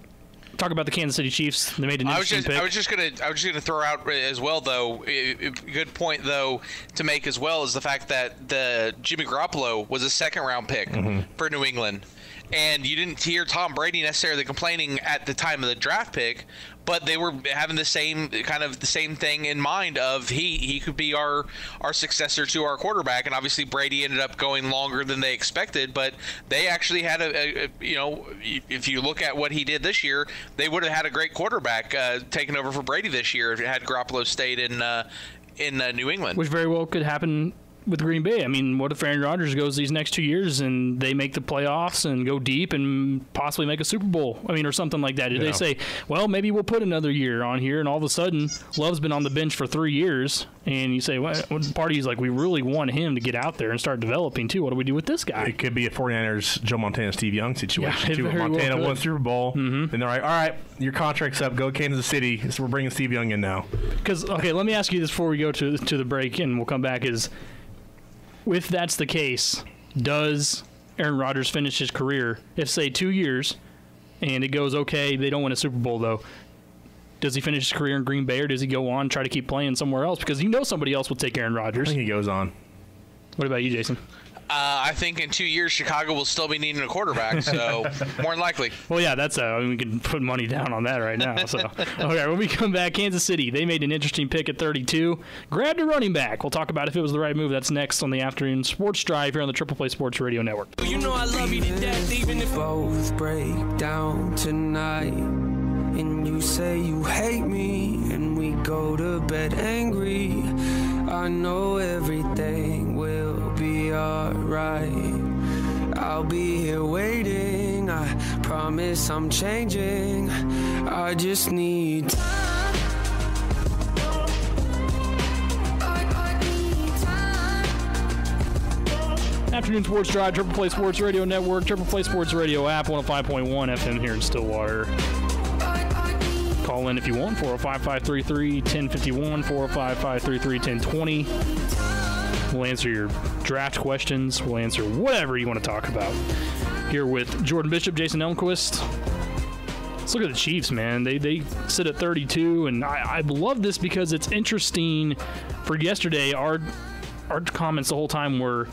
talk about the Kansas City Chiefs. They made an interesting pick. I was just gonna throw out as well, though. A good point though to make as well is the fact that the Jimmy Garoppolo was a 2nd round pick for New England. And you didn't hear Tom Brady necessarily complaining at the time of the draft pick, but they were having the same thing in mind of he could be our successor to our quarterback, and obviously Brady ended up going longer than they expected, but they actually had if you look at what he did this year, they would have had a great quarterback taking over for Brady this year if it had Garoppolo stayed in New England, which very well could happen with Green Bay. I mean, what if Aaron Rodgers goes these next 2 years and they make the playoffs and go deep and possibly make a Super Bowl? I mean, or something like that. Did they say, well, maybe we'll put another year on here, and all of a sudden Love's been on the bench for 3 years, and you say, well, party's like, we really want him to get out there and start developing too. What do we do with this guy? It could be a 49ers Joe Montana, Steve Young situation too. Montana well won Super Bowl, and they're like, all right, your contract's up. Go Kansas City. So we're bringing Steve Young in now. Because let me ask you this before we go to the break, and we'll come back. If that's the case, does Aaron Rodgers finish his career, if, say, 2 years, and it goes okay, they don't win a Super Bowl, though, does he finish his career in Green Bay, or does he go on, try to keep playing somewhere else? Because somebody else will take Aaron Rodgers. I think he goes on. What about you, Jason? I think in 2 years, Chicago will still be needing a quarterback, so more than likely. Well, yeah, that's we can put money down on that right now. So, okay, when we come back, Kansas City, they made an interesting pick at 32. Grabbed a running back. We'll talk about if it was the right move. That's next on the afternoon sports drive here on the Triple Play Sports Radio Network. You know I love you to death, even if both break down tonight. And you say you hate me, and we go to bed angry. I know everything will be alright. I'll be here waiting. I promise I'm changing. I just need time. I need time. Afternoon Sports Drive, Triple Play Sports Radio Network, Triple Play Sports Radio app, 105.1 FM here in Stillwater. Call in if you want, 405-533-1051, 405-533-1020. We'll answer your draft questions. We'll answer whatever you want to talk about. Here with Jordan Bishop, Jason Elmquist. Let's look at the Chiefs, man. They sit at 32, and I love this because it's interesting. For yesterday, our comments the whole time were,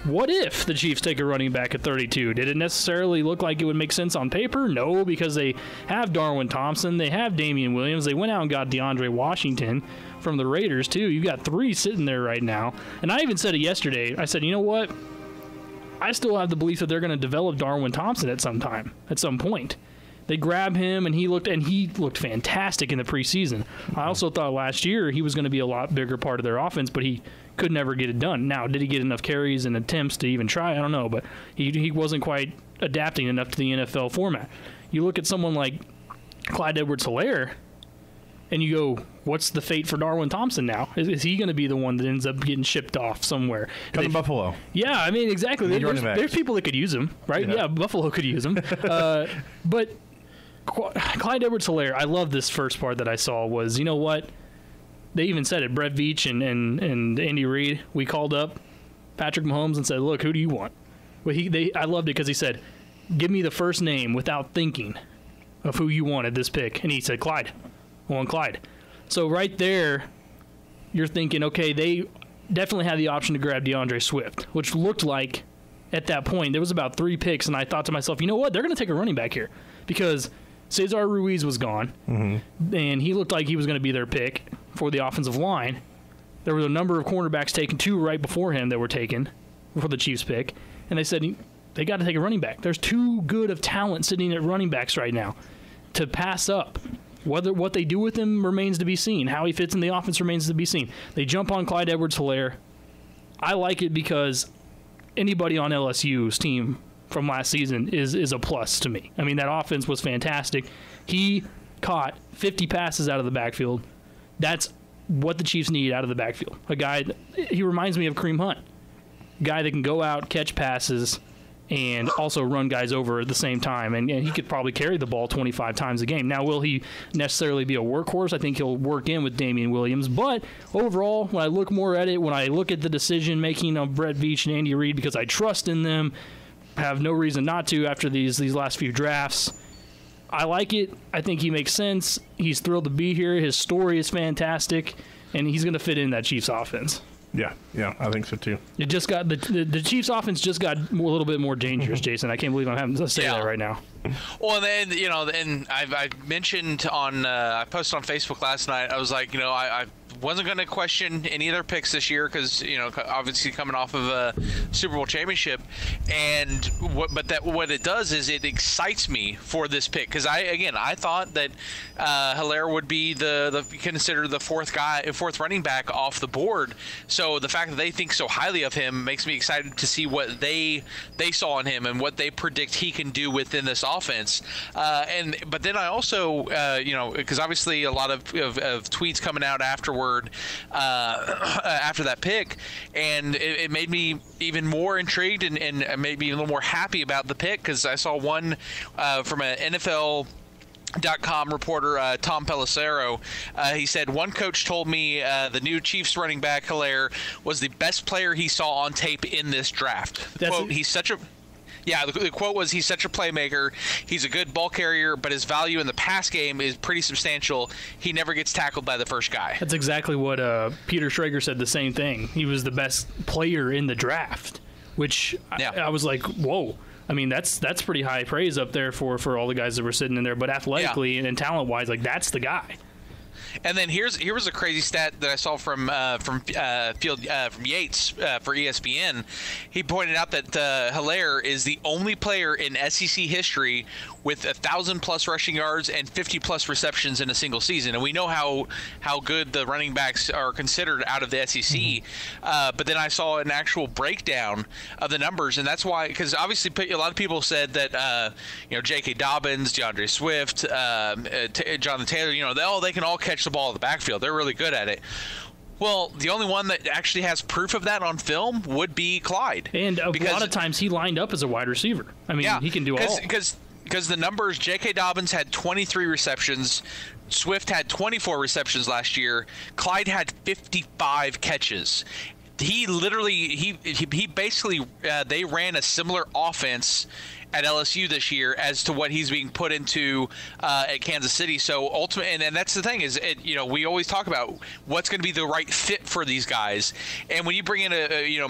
what if the Chiefs take a running back at 32? Did it necessarily look like it would make sense on paper? No, because they have Darwin Thompson. They have Damian Williams. They went out and got DeAndre Washington from the Raiders, too. You've got 3 sitting there right now. And I even said it yesterday. I said, you know what? I still have the belief that they're going to develop Darwin Thompson at some point. They grab him, and he looked fantastic in the preseason. I also thought last year he was going to be a lot bigger part of their offense, but he could never get it done. Now, did he get enough carries and attempts to even try? I don't know, but he wasn't quite adapting enough to the NFL format. You look at someone like Clyde Edwards-Helaire, and you go, what's the fate for Darwin Thompson now? Is he going to be the one that ends up getting shipped off somewhere? Come to Buffalo. Yeah, I mean, exactly. There's people that could use him, right? Yeah, Buffalo could use him. But Clyde Edwards-Helaire, I love this first part that I saw was, you know what? They even said it. Brett Veach and Andy Reid, we called up Patrick Mahomes and said, look, who do you want? Well, I loved it because he said, give me the first name without thinking of who you wanted this pick. And he said, Clyde. I want Clyde. So right there, you're thinking, okay, they definitely had the option to grab DeAndre Swift, which looked like at that point, there was about 3 picks, and I thought to myself, you know what? They're going to take a running back here because Cesar Ruiz was gone, and he looked like he was going to be their pick for the offensive line. There were a number of cornerbacks taken, 2 right before him that were taken for the Chiefs pick, and they said they got to take a running back. There's too good of talent sitting at running backs right now to pass up. What they do with him remains to be seen. How he fits in the offense remains to be seen. They jump on Clyde Edwards-Helaire. I like it because anybody on LSU's team from last season is a plus to me. I mean, that offense was fantastic. He caught 50 passes out of the backfield. That's what the Chiefs need out of the backfield. A guy, he reminds me of Kareem Hunt. A guy that can go out, catch passes, and also run guys over at the same time. And he could probably carry the ball 25 times a game. Now, will he necessarily be a workhorse? I think he'll work in with Damian Williams. But overall, when I look more at it, when I look at the decision-making of Brett Veach and Andy Reid, because I trust in them, have no reason not to after these last few drafts, I like it. I think he makes sense. He's thrilled to be here. His story is fantastic, and he's going to fit in that Chiefs offense. Yeah, I think so too. It just got the Chiefs offense just got a little bit more dangerous, Jason. I can't believe I'm having to say that right now. Well, and then, and I mentioned on I posted on Facebook last night. I was like, I wasn't going to question any of their picks this year because obviously coming off of a Super Bowl championship, and what it does is it excites me for this pick because I thought that Hilaire would be the considered the fourth running back off the board. So the fact that they think so highly of him makes me excited to see what they saw in him and what they predict he can do within this offense. But then I also because obviously a lot of tweets coming out afterward after that pick, and it made me even more intrigued and maybe a little more happy about the pick because I saw one from an NFL.com reporter, Tom Pelissero. He said, one coach told me the new Chiefs running back Hilaire was the best player he saw on tape in this draft. Quote, the quote was, he's such a playmaker. He's a good ball carrier, but his value in the pass game is pretty substantial. He never gets tackled by the first guy. That's exactly what Peter Schrager said, the same thing. He was the best player in the draft, which I was like, whoa. I mean, that's pretty high praise up there for all the guys that were sitting in there. But athletically and talent-wise, like, that's the guy. And then here was a crazy stat that I saw from Yates for ESPN. He pointed out that Hilaire is the only player in SEC history with 1,000+ rushing yards and 50+ receptions in a single season. And we know how good the running backs are considered out of the SEC. But then I saw an actual breakdown of the numbers, and that's why, because obviously a lot of people said that J.K. Dobbins, DeAndre Swift, Jonathan Taylor, they can all catch the ball in the backfield. They're really good at it. Well, the only one that actually has proof of that on film would be Clyde. And a lot of times he lined up as a wide receiver. I mean, he can do all. Because the numbers, J.K. Dobbins had 23 receptions. Swift had 24 receptions last year. Clyde had 55 catches. He literally, he basically, they ran a similar offense at LSU this year as to what he's being put into at Kansas City. So ultimately, and that's the thing is, we always talk about what's going to be the right fit for these guys. And when you bring in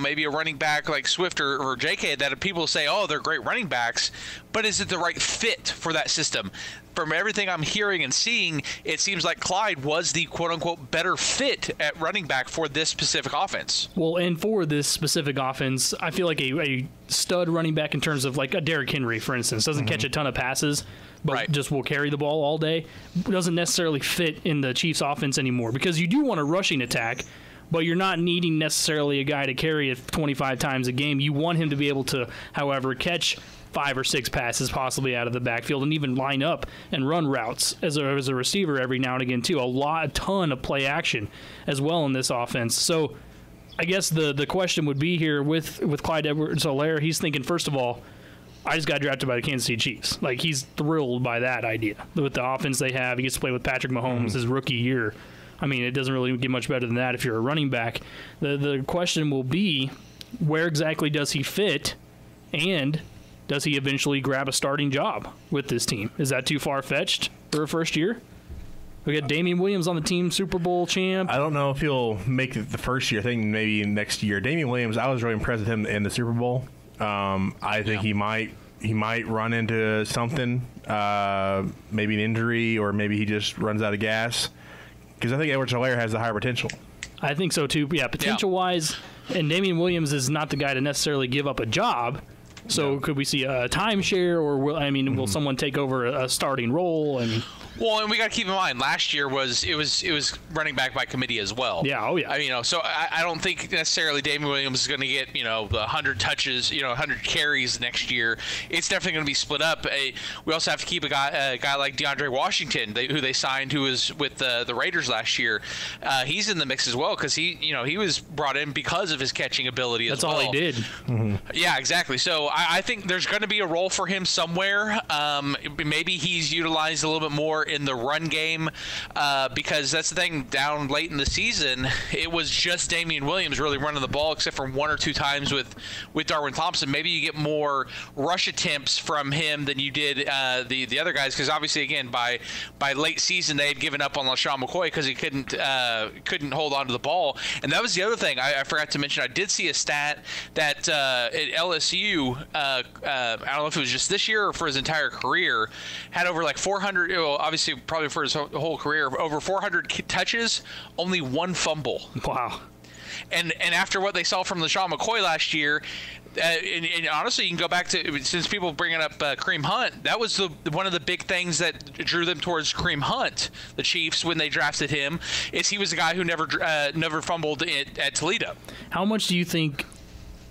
maybe a running back like Swift or JK, that people say, oh, they're great running backs, but is it the right fit for that system? From everything I'm hearing and seeing, it seems like Clyde was the quote-unquote better fit at running back for this specific offense. Well, and for this specific offense, I feel like a stud running back in terms of like a Derrick Henry, for instance, doesn't catch a ton of passes, but just will carry the ball all day, doesn't necessarily fit in the Chiefs offense anymore because you do want a rushing attack, but you're not needing necessarily a guy to carry it 25 times a game. You want him to be able to, however, catch 5 or 6 passes possibly out of the backfield and even line up and run routes as a receiver every now and again too. A ton of play action as well in this offense. So I guess the question would be here with Clyde Edwards-Hilaire, he's thinking, first of all, I just got drafted by the Kansas City Chiefs. Like, he's thrilled by that idea. With the offense they have, he gets to play with Patrick Mahomes his rookie year. I mean, it doesn't really get much better than that if you're a running back. The question will be, where exactly does he fit, and does he eventually grab a starting job with this team? Is that too far-fetched for a first year? We got Damian Williams on the team, Super Bowl champ. I don't know if he'll make it the first year. I think maybe next year. Damian Williams, I was really impressed with him in the Super Bowl. I think he might run into something, maybe an injury, or maybe he just runs out of gas. Because I think Edwards-Hilaire has the higher potential. I think so too. Yeah, potential-wise, and Damian Williams is not the guy to necessarily give up a job. So could we see a timeshare, or will someone take over a starting role? Well, and we got to keep in mind, last year it was running back by committee as well. Yeah, oh yeah. I mean, so I don't think necessarily Damian Williams is going to get 100 touches, 100 carries next year. It's definitely going to be split up. We also have to keep a guy like DeAndre Washington, who they signed, who was with the Raiders last year. He's in the mix as well because he was brought in because of his catching ability. That's all he did. Yeah, exactly. So I think there's going to be a role for him somewhere. Maybe he's utilized a little bit more in the run game, because that's the thing. Down late in the season, it was just Damian Williams really running the ball, except for 1 or 2 times with Darwin Thompson. Maybe you get more rush attempts from him than you did the other guys, because obviously, again, by late season they had given up on LaShawn McCoy because he couldn't hold on to the ball. And that was the other thing I forgot to mention. I did see a stat that at LSU, I don't know if it was just this year or for his entire career, had over like 400, obviously probably for his whole career, over 400 touches, only 1 fumble. Wow. And after what they saw from LaShawn McCoy last year, and honestly, you can go back to, since people bringing up Kareem Hunt, that was one of the big things that drew them towards Kareem Hunt, the Chiefs, when they drafted him, is he was a guy who never fumbled at Toledo. How much do you think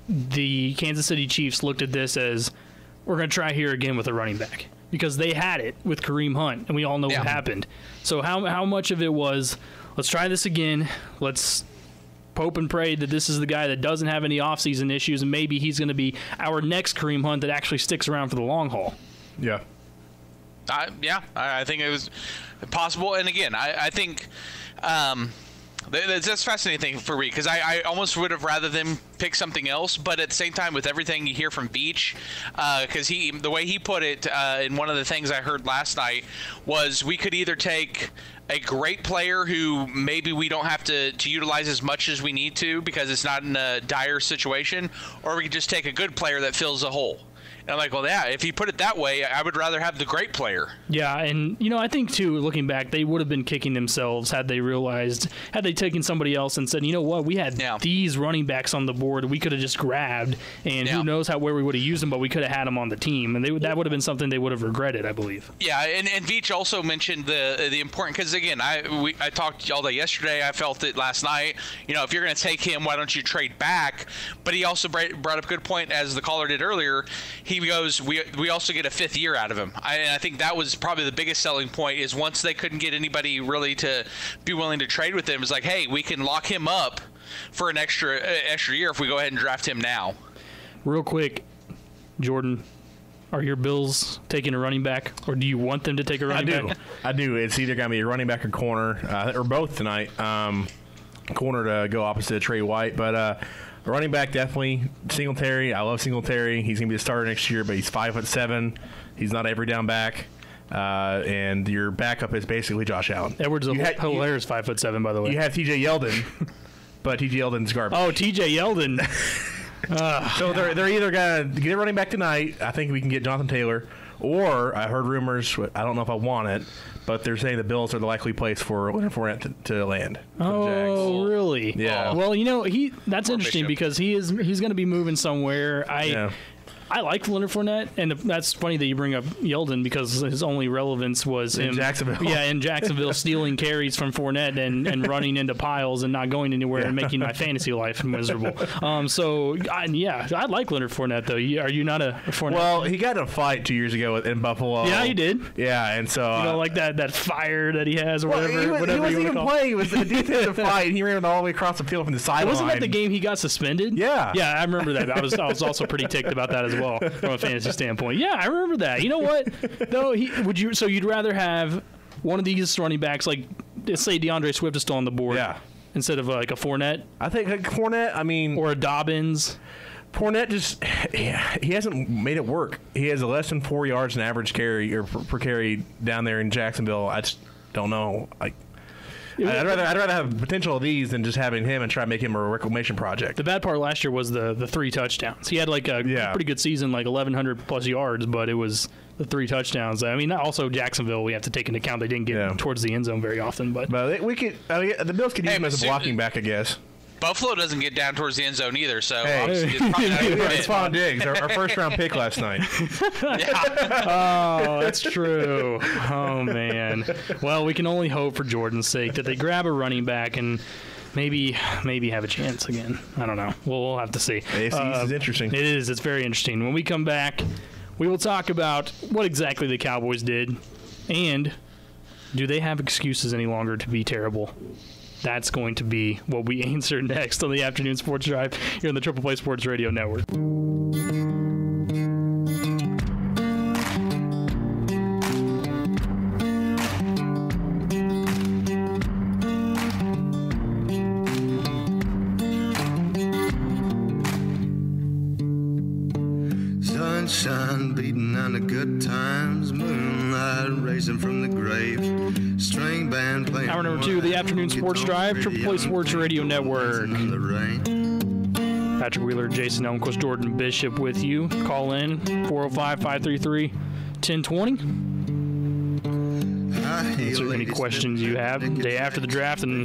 the Kansas City Chiefs looked at this as, we're going to try here again with a running back? Because they had it with Kareem Hunt, and we all know what happened. So how much of it was, let's try this again, let's hope and pray that this is the guy that doesn't have any offseason issues, and maybe he's going to be our next Kareem Hunt that actually sticks around for the long haul. Yeah. I think it was possible. And again, I think that's a fascinating thing for me, because I almost would have rather them pick something else, but at the same time, with everything you hear from Beach, because the way he put it in one of the things I heard last night was, we could either take a great player who maybe we don't have to utilize as much as we need to because it's not in a dire situation, or we could just take a good player that fills a hole. And I'm like, well, yeah, if you put it that way, I would rather have the great player. Yeah, and, I think, too, looking back, they would have been kicking themselves had they taken somebody else and said, you know what, we had these running backs on the board we could have just grabbed, and who knows where we would have used them, but we could have had them on the team. And that would have been something they would have regretted, I believe. Yeah, and Veach also mentioned the important, because, again, I talked all day yesterday. I felt it last night. If you're going to take him, why don't you trade back? But he also brought up a good point, as the caller did earlier. He goes, we also get a 5th year out of him. And I think that was probably the biggest selling point, is once they couldn't get anybody really to be willing to trade with him, it's like, hey, we can lock him up for an extra year if we go ahead and draft him now. Real quick, Jordan, are your Bills taking a running back, or do you want them to take a running back? I do. It's either going to be a running back or corner, or both tonight. Corner to go opposite of Trey White, but running back, definitely Singletary. I love Singletary. He's going to be the starter next year, but he's 5'7". He's not every down back. And your backup is basically Josh Allen. Edwards is hilarious, 5'7", by the way. You have T.J. Yeldon, but T.J. Yeldon's garbage. Oh, T.J. Yeldon. So they're either going to get a running back tonight. I think we can get Jonathan Taylor. Or I heard rumors, I don't know if I want it, but they're saying the Bills are the likely place for Leonard Fournette to land. Oh, really? Yeah. Well, that's interesting because he's going to be moving somewhere. I like Leonard Fournette, and that's funny that you bring up Yeldon, because his only relevance was him. In Jacksonville. Yeah, in Jacksonville, stealing carries from Fournette and running into piles and not going anywhere and making my fantasy life miserable. I like Leonard Fournette, though. Are you not a Fournette? Well, he got in a fight 2 years ago in Buffalo. Yeah, he did. Yeah, and so... like that fire that he has, or whatever. He wasn't even playing. It was a defensive fight, and he ran all the way across the field from the sideline. Wasn't that the game he got suspended? Yeah. Yeah, I remember that. I was also pretty ticked about that as well. From a fantasy standpoint. Yeah, I remember that. You know what? Though you'd rather have one of these running backs, like, let's say DeAndre Swift is still on the board, instead of like a Fournette? I think like Fournette, or a Dobbins. Fournette he hasn't made it work. He has a less than 4 yards an average carry or per carry down there in Jacksonville. I just don't know. I'd rather have potential of these than just having him and try to make him a reclamation project. The bad part last year was the 3 touchdowns. He had like a pretty good season, like 1,100 plus yards, but it was the 3 touchdowns. Also Jacksonville, we have to take into account they didn't get towards the end zone very often. But we could. The Bills could use him as a blocking back, I guess. Buffalo doesn't get down towards the end zone either, so it's probably not Stephon Diggs, our first-round pick last night. Oh, that's true. Oh, man. Well, we can only hope for Jordan's sake that they grab a running back and maybe have a chance again. I don't know. We'll have to see. AFC East is interesting. It is. It's very interesting. When we come back, we will talk about what exactly the Cowboys did, and do they have excuses any longer to be terrible? That's going to be what we answer next on the Afternoon Sports Drive here on the Triple Play Sports Radio Network. Sunshine beating on the good times, moonlight racing from the grave, string band playing. Hour number 2 of the afternoon sports drive, Triple Play Sports Radio Network. Patrick Wheeler, Jason Elmquist, Jordan Bishop with you. Call in 405-533-1020. Answer any questions you have. Day after the draft and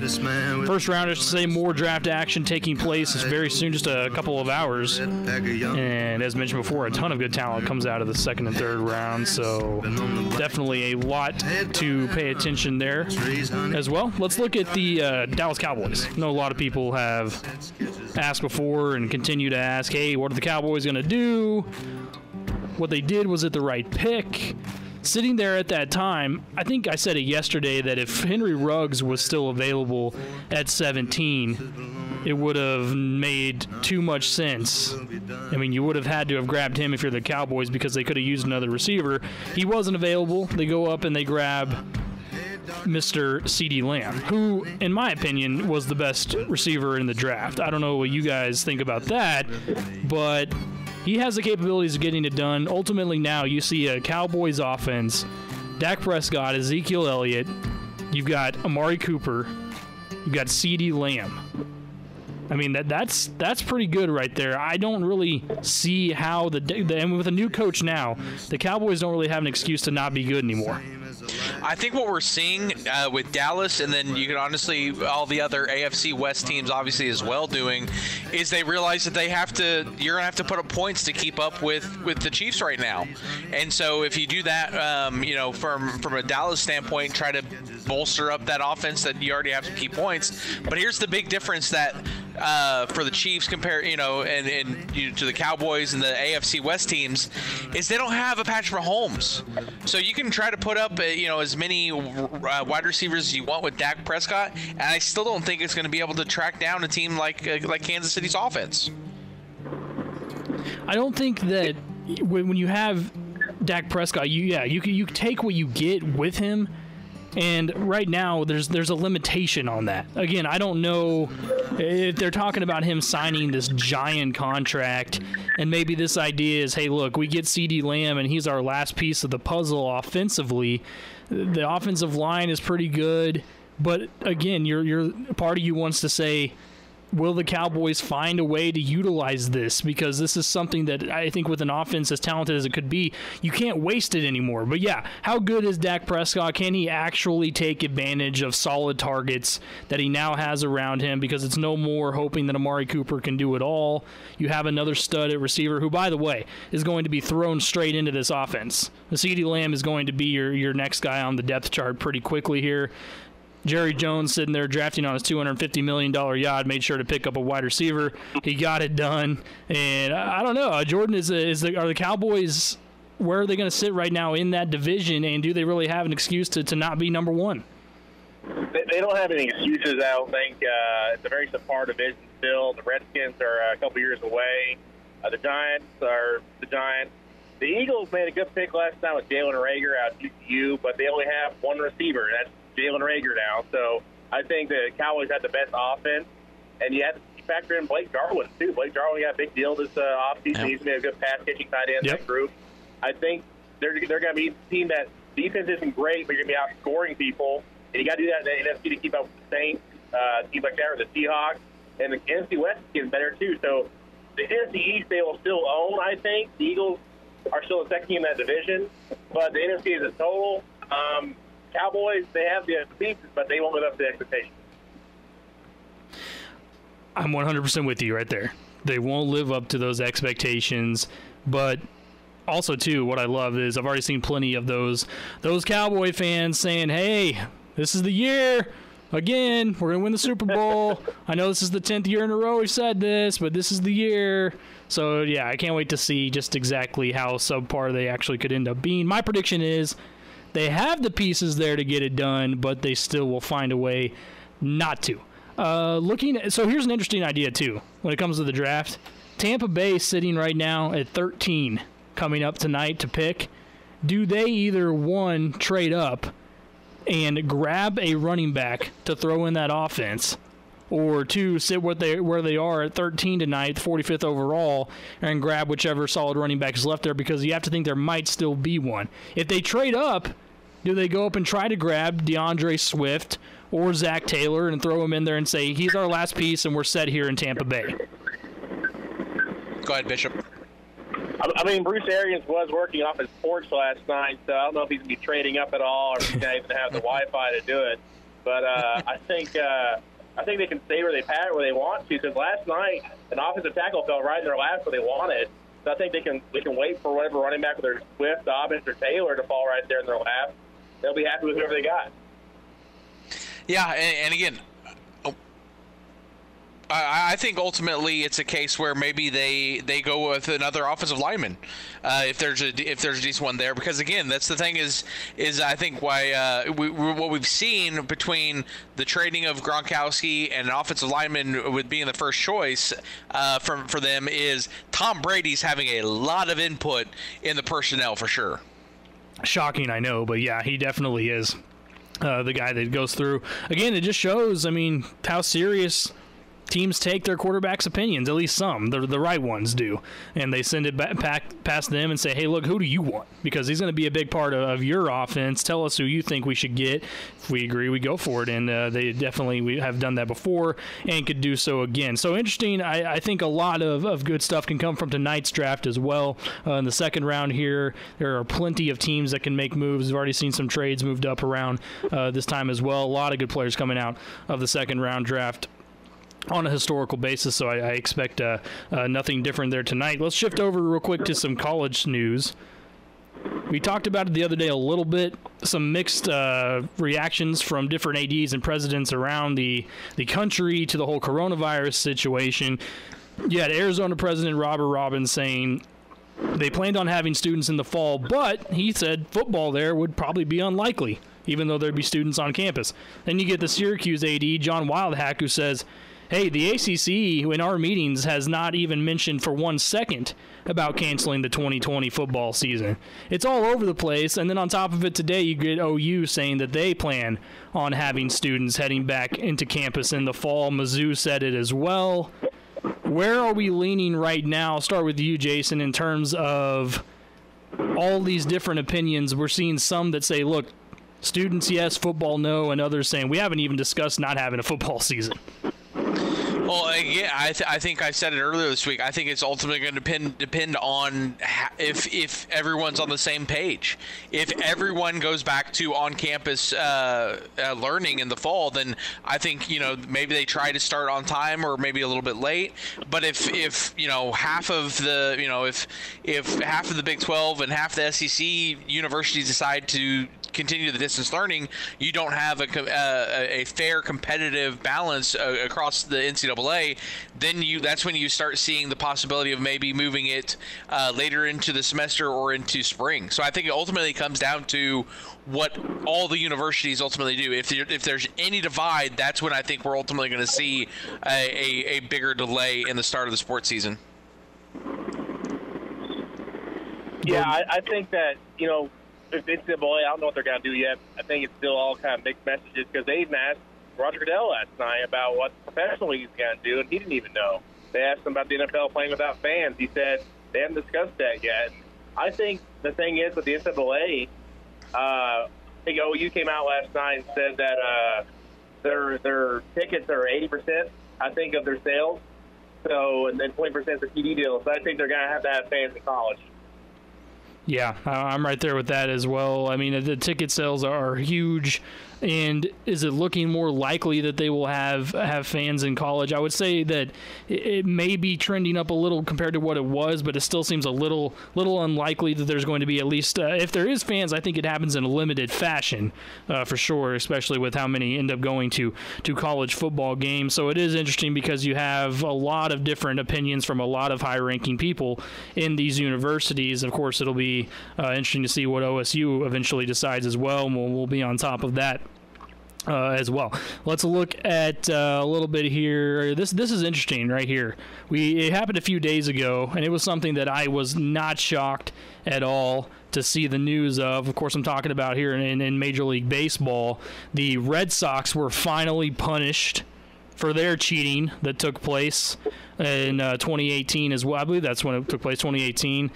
first round, I should say, more draft action taking place very soon, just a couple of hours. And as mentioned before, a ton of good talent comes out of the second and third round, so definitely a lot to pay attention there as well. Let's look at the Dallas Cowboys. I know a lot of people have asked before and continue to ask, hey, what are the Cowboys going to do? What they did, was it the right pick? Sitting there at that time, I think I said it yesterday that if Henry Ruggs was still available at 17, it would have made too much sense. I mean, you would have had to have grabbed him if you're the Cowboys because they could have used another receiver. He wasn't available. They go up and they grab Mr. CeeDee Lamb, who, in my opinion, was the best receiver in the draft. I don't know what you guys think about that, but he has the capabilities of getting it done. Ultimately, now you see a Cowboys offense, Dak Prescott, Ezekiel Elliott, you've got Amari Cooper, you've got CeeDee Lamb. I mean, that's pretty good right there. I don't really see how and with a new coach now, the Cowboys don't really have an excuse to not be good anymore. I think what we're seeing with Dallas, and then you can honestly, all the other AFC West teams obviously as well doing, is they realize that you're going to have to put up points to keep up with the Chiefs right now. And so if you do that, from a Dallas standpoint, try to bolster up that offense that you already have some key points. But here's the big difference that for the Chiefs compared, to the Cowboys and the AFC West teams, is they don't have a Patrick Mahomes. So you can try to put up as many wide receivers as you want with Dak Prescott, and I still don't think it's going to be able to track down a team like Kansas City's offense. I don't think that when you have Dak Prescott, you take what you get with him. And right now, there's a limitation on that. Again, I don't know if they're talking about him signing this giant contract, and maybe this idea is, hey, look, we get CeeDee Lamb, and he's our last piece of the puzzle offensively. The offensive line is pretty good, but again, your part of you wants to say, will the Cowboys find a way to utilize this? Because this is something that I think with an offense as talented as it could be, you can't waste it anymore. But yeah, how good is Dak Prescott? Can he actually take advantage of solid targets that he now has around him? Because it's no more hoping that Amari Cooper can do it all. You have another stud at receiver who, by the way, is going to be thrown straight into this offense. The CeeDee Lamb is going to be your next guy on the depth chart pretty quickly here. Jerry Jones sitting there drafting on his $250 million yacht, made sure to pick up a wide receiver. He got it done. And I don't know, Jordan, are the Cowboys, where are they going to sit right now in that division, and do they really have an excuse to not be number one? They don't have any excuses, I don't think. It's a very subpar division still. The Redskins are a couple years away. The Giants are the Giants. The Eagles made a good pick last time with Jalen Reagor out of TCU, but they only have one receiver, and that's Jalen Reagor now. So I think the Cowboys have the best offense, and you have to factor in Blake Jarwin, too. Blake Jarwin got a big deal this offseason. Yep. He's made a good pass-catching tight end in that group. I think they're going to be a team that defense isn't great, but you're going to be outscoring people, and you got to do that in the NFC to keep up with the Saints, teams like that, or the Seahawks, and the NFC West is getting better, too. So the NFC East they will still own, I think. The Eagles are still the second team in that division, but the NFC as a total, Cowboys, they have the pieces, but they won't live up to the expectations. I'm 100% with you right there. They won't live up to those expectations, but also, too, what I love is I've already seen plenty of those Cowboy fans saying, hey, this is the year. Again, we're going to win the Super Bowl. I know this is the 10th year in a row we've said this, but this is the year. So, yeah, I can't wait to see just exactly how subpar they actually could end up being. My prediction is they have the pieces there to get it done, but they still will find a way not to. So here's an interesting idea, too, when it comes to the draft. Tampa Bay sitting right now at 13 coming up tonight to pick. Do they either, one, trade up and grab a running back to throw in that offense, or 2, sit where they are at 13 tonight, 45th overall, and grab whichever solid running back is left there, because you have to think there might still be one. If they trade up, do they go up and try to grab DeAndre Swift or Zach Taylor and throw him in there and say, he's our last piece and we're set here in Tampa Bay? Go ahead, Bishop. I mean, Bruce Arians was working off his porch last night, so I don't know if he's going to be trading up at all or if he's going to even have the Wi-Fi to do it. But I think they can stay where they want to, because last night an offensive tackle fell right in their lap where they wanted. So I think they can wait for whatever running back, whether it's Swift, Dobbins, or Taylor, to fall right there in their lap. They'll be happy with whoever they got. Yeah, and again, I think ultimately it's a case where maybe they go with another offensive lineman if there's a decent one there, because again, that's the thing is I think why what we've seen between the trading of Gronkowski and an offensive lineman with being the first choice for them is Tom Brady's having a lot of input in the personnel for sure. Shocking, I know, but yeah, he definitely is the guy that goes through. Again, it just shows, I mean, how serious teams take their quarterback's opinions, at least some, the right ones do, and they send it back past them and say, hey, look, who do you want? Because he's going to be a big part of your offense. Tell us who you think we should get. If we agree, we go for it, and they definitely have done that before and could do so again. So interesting. I think a lot of good stuff can come from tonight's draft as well. In the second round here, there are plenty of teams that can make moves. We've already seen some trades moved up around this time as well. A lot of good players coming out of the second round draft on a historical basis, so I expect nothing different there tonight. Let's shift over real quick to some college news. We talked about it the other day a little bit, some mixed reactions from different ADs and presidents around the country to the whole coronavirus situation. You had Arizona President Robert Robbins saying they planned on having students in the fall, but he said football there would probably be unlikely, even though there'd be students on campus. Then you get the Syracuse AD, John Wildhack, who says, hey, the ACC in our meetings has not even mentioned for 1 second about canceling the 2020 football season. It's all over the place, and then on top of it today, you get OU saying that they plan on having students heading back into campus in the fall. Mizzou said it as well. Where are we leaning right now? I'll start with you, Jason, in terms of all these different opinions. We're seeing some that say, look, students yes, football no, and others saying we haven't even discussed not having a football season. Well, yeah, I think I said it earlier this week. I think it's ultimately going to depend on if everyone's on the same page. If everyone goes back to on-campus learning in the fall, then I think maybe they try to start on time or maybe a little bit late. But if half of the if half of the Big 12 and half the SEC universities decide to continue the distance learning, you don't have a fair competitive balance across the NCAA, then that's when you start seeing the possibility of maybe moving it later into the semester or into spring. So I think it ultimately comes down to what all the universities ultimately do. If there's any divide, that's when I think we're ultimately going to see a bigger delay in the start of the sports season. Yeah, I think that, if NCAA, I don't know what they're going to do yet. I think it's still all kind of mixed messages, because they even asked Roger Goodell last night about what the professional league's going to do, and he didn't even know. They asked him about the NFL playing without fans. He said they haven't discussed that yet. And I think the thing is with the NCAA, I think OU came out last night and said that their tickets are 80%, I think, of their sales. So, and then 20% is the TV deal. So I think they're going to have fans in college. Yeah, I'm right there with that as well. I mean, the ticket sales are huge. And is it looking more likely that they will have fans in college? I would say that it may be trending up a little compared to what it was, but it still seems a little unlikely that there's going to be, at least if there is fans, I think it happens in a limited fashion for sure, especially with how many end up going to college football games. So it is interesting because you have a lot of different opinions from a lot of high-ranking people in these universities. Of course, it'll be interesting to see what OSU eventually decides as well, and we'll be on top of that as well. Let's look at a little bit here. This is interesting right here. It happened a few days ago, and it was something that I was not shocked at all to see the news of. Of course, I'm talking about here in Major League Baseball. The Red Sox were finally punished for their cheating that took place in 2018 as well. I believe that's when it took place, 2018.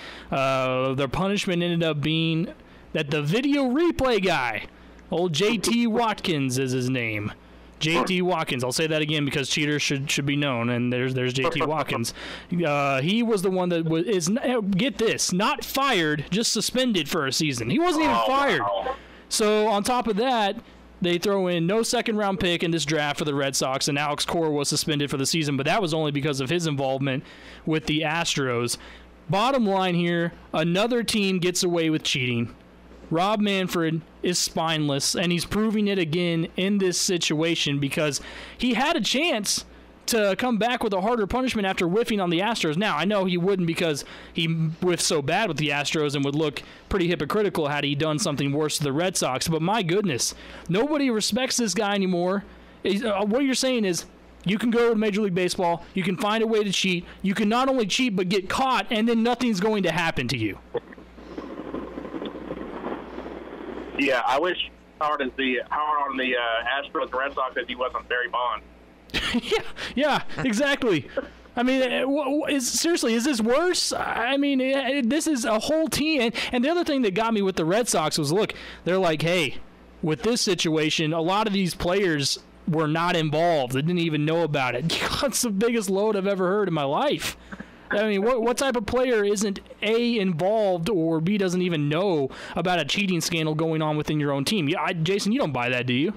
Their punishment ended up being that the video replay guy, old JT Watkins is his name. JT Watkins. I'll say that again because cheaters should be known, and there's JT Watkins. He was the one that get this, not fired, just suspended for a season. He wasn't even fired. Wow. So on top of that, they throw in no second-round pick in this draft for the Red Sox, and Alex Cora was suspended for the season, but that was only because of his involvement with the Astros. Bottom line here, another team gets away with cheating. Rob Manfred is spineless, and he's proving it again in this situation because he had a chance to come back with a harder punishment after whiffing on the Astros. Now, I know he wouldn't because he whiffed so bad with the Astros and would look pretty hypocritical had he done something worse to the Red Sox. But my goodness, nobody respects this guy anymore. What you're saying is you can go to Major League Baseball, you can find a way to cheat, you can not only cheat but get caught, and then nothing's going to happen to you. Yeah, I wish hard on the Astros and Red Sox as he was on Barry Bonds. yeah, exactly. I mean, seriously, is this worse? I mean, this is a whole team. And the other thing that got me with the Red Sox was, look, they're like, hey, with this situation, a lot of these players were not involved. They didn't even know about it. That's the biggest load I've ever heard in my life. I mean, what type of player isn't A, involved, or B, doesn't even know about a cheating scandal going on within your own team? Jason, you don't buy that, do you?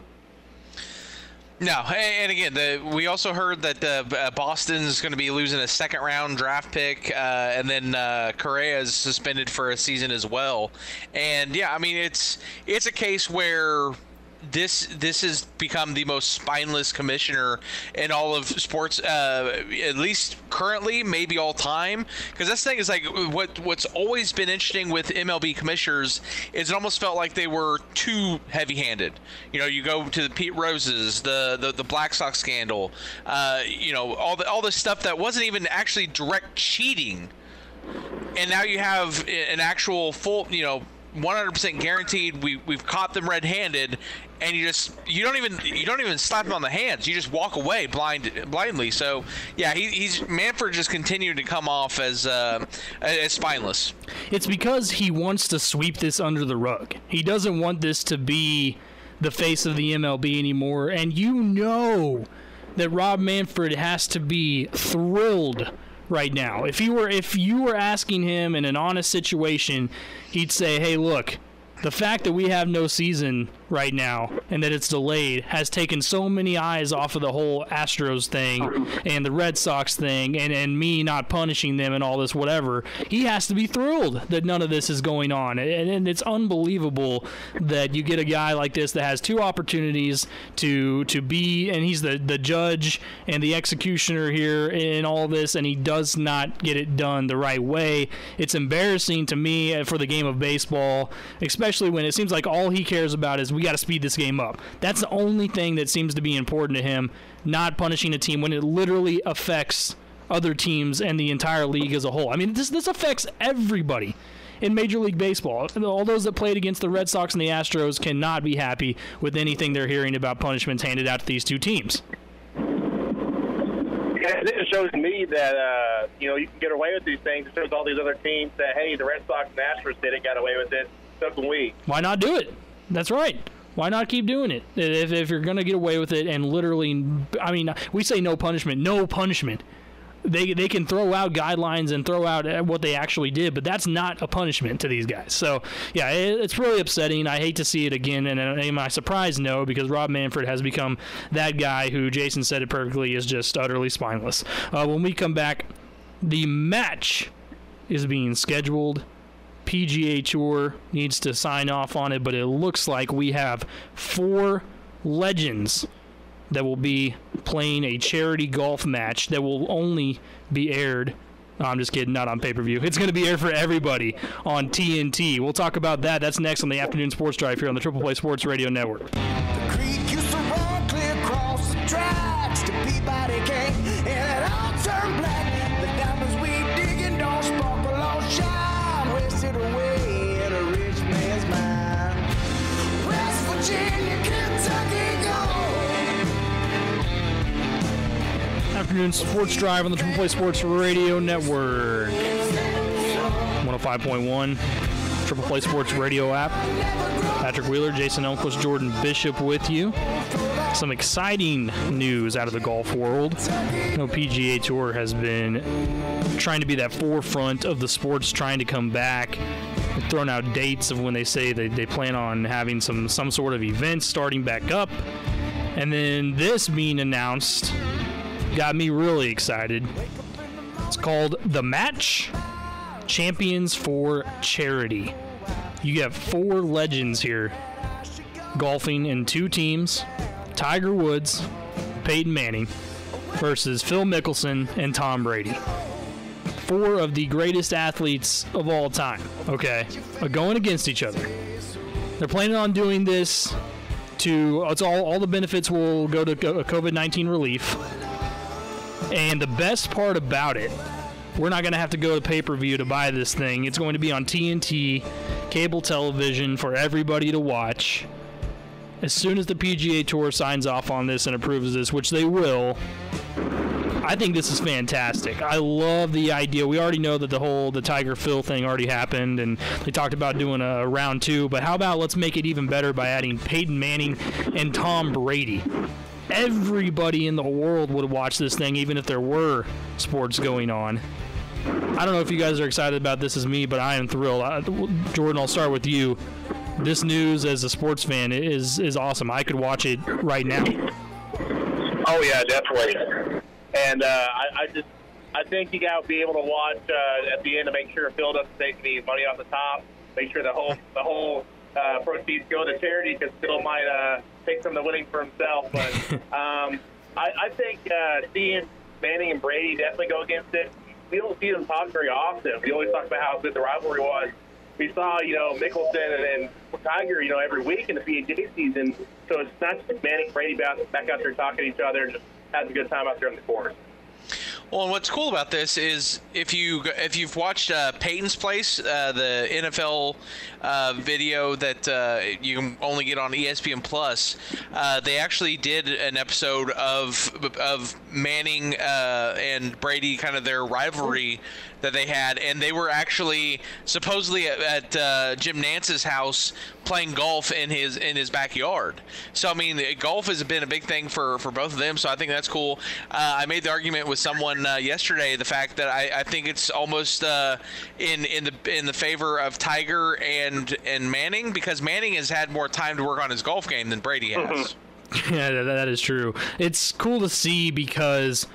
No, and again, we also heard that Boston's going to be losing a second-round draft pick, and then Correa is suspended for a season as well. And yeah, I mean, it's a case where this has become the most spineless commissioner in all of sports, at least currently, maybe all time. Because this thing is like what's always been interesting with MLB commissioners is it almost felt like they were too heavy-handed. You know, you go to the Pete Roses, the Black Sox scandal, you know, all the stuff that wasn't even actually direct cheating, and now you have an actual full, you know, 100% guaranteed. We've caught them red-handed, and you don't even slap him on the hands. You just walk away blindly. So yeah, Manfred just continued to come off as spineless. It's because he wants to sweep this under the rug. He doesn't want this to be the face of the MLB anymore. And you know that Rob Manfred has to be thrilled right now. If you were asking him in an honest situation, he'd say, hey, look, the fact that we have no season right now and that it's delayed has taken so many eyes off of the whole Astros thing and the Red Sox thing and me not punishing them and all this whatever. He has to be thrilled that none of this is going on. And it's unbelievable that you get a guy like this that has two opportunities to be, and he's the judge and the executioner here in all this, and he does not get it done the right way. It's embarrassing to me for the game of baseball, especially when it seems like all he cares about is we got to speed this game up. That's the only thing that seems to be important to him, not punishing a team when it literally affects other teams and the entire league as a whole. I mean, this affects everybody in Major League Baseball. All those that played against the Red Sox and the Astros cannot be happy with anything they're hearing about punishments handed out to these two teams. It shows me that, you know, you can get away with these things. It shows all these other teams that, hey, the Red Sox and Astros did it, got away with it. So can we. Why not do it? That's right. Why not keep doing it? If you're going to get away with it and literally, I mean, we say no punishment. They can throw out guidelines and throw out what they actually did, but that's not a punishment to these guys. So, yeah, it's really upsetting. I hate to see it again, and am I surprised? No, because Rob Manfred has become that guy who, Jason said it perfectly, is just utterly spineless. When we come back, the match is being scheduled. PGA Tour needs to sign off on it, but it looks like we have 4 legends that will be playing a charity golf match that will only be aired. No, I'm just kidding, not on pay-per-view. It's going to be aired for everybody on TNT. We'll talk about that. That's next on the Afternoon Sports Drive here on the Triple Play Sports Radio Network. The creek used to run clear across the tracks to Peabody King, and it all turned black. The diamonds we digging don't sparkle or shine, wasted away in a rich man's mind. West Virginia, Kentucky gold. afternoon sports drive on the Triple Play Sports Radio Network. 105.1 Triple Play Sports Radio app. Patrick Wheeler, Jason Elmquist, Jordan Bishop with you. Some exciting news out of the golf world. PGA Tour has been trying to be that forefront of the sports, trying to come back. They've thrown out dates of when they say they plan on having some sort of event starting back up. And then this being announced got me really excited. It's called The Match Champions for Charity. You have 4 legends here golfing in 2 teams. Tiger Woods, Peyton Manning versus Phil Mickelson and Tom Brady. 4 of the greatest athletes of all time, okay, are going against each other. They're planning on doing this it's all the benefits will go to COVID-19 relief. And the best part about it, we're not going to have to go to pay-per-view to buy this thing. It's going to be on TNT, cable television for everybody to watch. As soon as the PGA Tour signs off on this and approves this, which they will, I think this is fantastic. I love the idea. We already know that the Tiger Phil thing already happened, and they talked about doing a round 2. But how about let's make it even better by adding Peyton Manning and Tom Brady? Everybody in the world would watch this thing, even if there were sports going on. I don't know if you guys are excited about this as me, but I am thrilled. Jordan, I'll start with you. This news as a sports fan is awesome. I could watch it right now. Oh yeah, definitely. And I think you got to be able to watch at the end to make sure Phil doesn't take any money off the top. Make sure the whole proceeds go to charity, because Phil might take some of the winning for himself. But I think seeing Manning and Brady definitely go against it. We don't see them talk very often. We always talk about how good the rivalry was. We saw, Mickelson and Tiger, every week in the PGA season. So it's not just Manning, Brady back out there talking to each other and just having a good time out there on the course. Well, and what's cool about this is if you've watched Peyton's Place, the NFL video that you can only get on ESPN Plus, they actually did an episode of Manning and Brady, kind of their rivalry that they had, and they were actually supposedly at Jim Nance's house playing golf in his backyard. So I mean, golf has been a big thing for both of them. So I think that's cool. I made the argument with someone yesterday, the fact that I think it's almost in the favor of Tiger and Manning, because Manning has had more time to work on his golf game than Brady has. Yeah, that is true. It's cool to see because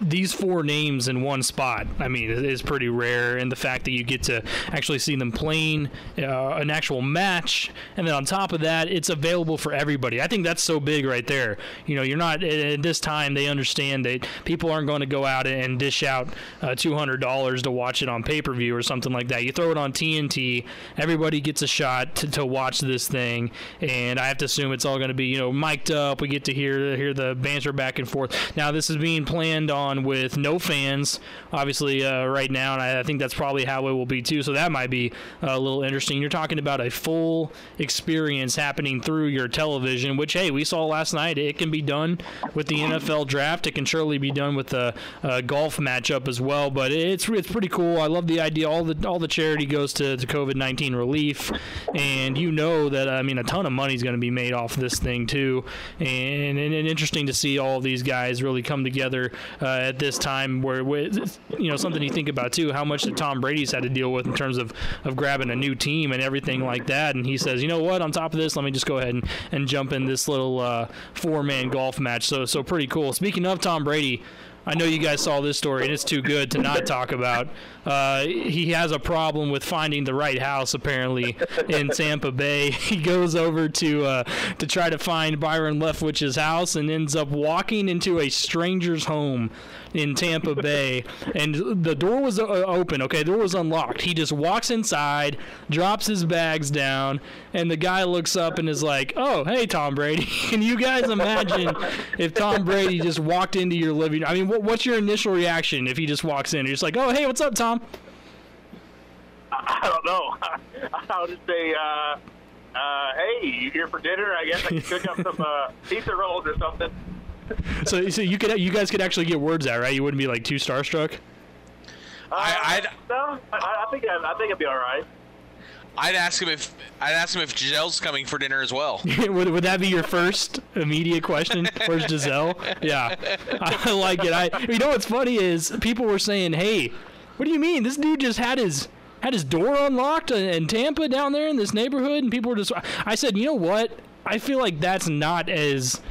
these 4 names in one spot, I mean, it is pretty rare, and the fact that you get to actually see them playing an actual match, and then on top of that, it's available for everybody. I think that's so big right there. You're not, at this time, they understand that people aren't going to go out and dish out $200 to watch it on pay-per-view or something like that. You throw it on TNT, everybody gets a shot to watch this thing, and I have to assume it's all going to be, mic'd up. We get to hear the banter back and forth. Now, this is being planned on with no fans, obviously, right now, and I think that's probably how it will be too, so that might be a little interesting. You're talking about a full experience happening through your television, which, hey, we saw last night. It can be done with the NFL draft. It can surely be done with the golf matchup as well, but it's pretty cool. I love the idea. All the charity goes to COVID-19 relief, and that, a ton of money is going to be made off this thing too, and interesting to see all of these guys really come together at this time, where something you think about too, how much that Tom Brady's had to deal with in terms of grabbing a new team and everything like that, and he says, you know what, on top of this, let me just go ahead and jump in this little 4-man golf match. So pretty cool. Speaking of Tom Brady, I know you guys saw this story, and it's too good to not talk about. He has a problem with finding the right house, apparently, in Tampa Bay. He goes over to try to find Byron Leftwich's house and ends up walking into a stranger's home in Tampa Bay, and the door was open. Okay, the door was unlocked. He just walks inside, drops his bags down, and the guy looks up and is like, "Oh, hey, Tom Brady." Can you guys imagine if Tom Brady just walked into your living room? I mean, what's your initial reaction if he just walks in? You're just like, "Oh, hey, what's up, Tom?" I don't know. I'll just say, "Hey, you here for dinner? I guess I can cook up some pizza rolls or something." So you guys could actually get words out, right? You wouldn't be like too starstruck. No, I think it'd be all right. I'd ask him if Giselle's coming for dinner as well. would that be your first immediate question? Where's Giselle? Yeah, I like it. You know what's funny is people were saying, "Hey, what do you mean? This dude just had his door unlocked in Tampa down there in this neighborhood?" And people were just. I said, you know what? I feel like that's not as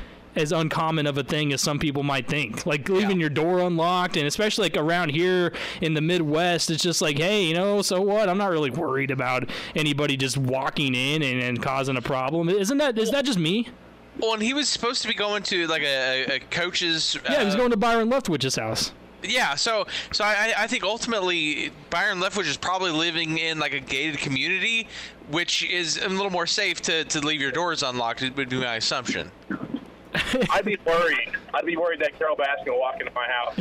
uncommon of a thing as some people might think. Like leaving your door unlocked, and especially like around here in the Midwest, it's just like, hey, so what? I'm not really worried about anybody just walking in and causing a problem. Is that just me? Well, and he was supposed to be going to like a coach's. Yeah, he was going to Byron Leftwich's house. Yeah, so I think ultimately Byron Leftwich is probably living in like a gated community, which is a little more safe to leave your doors unlocked. It would be my assumption. I'd be worried. That Carol Baskin will walk into my house.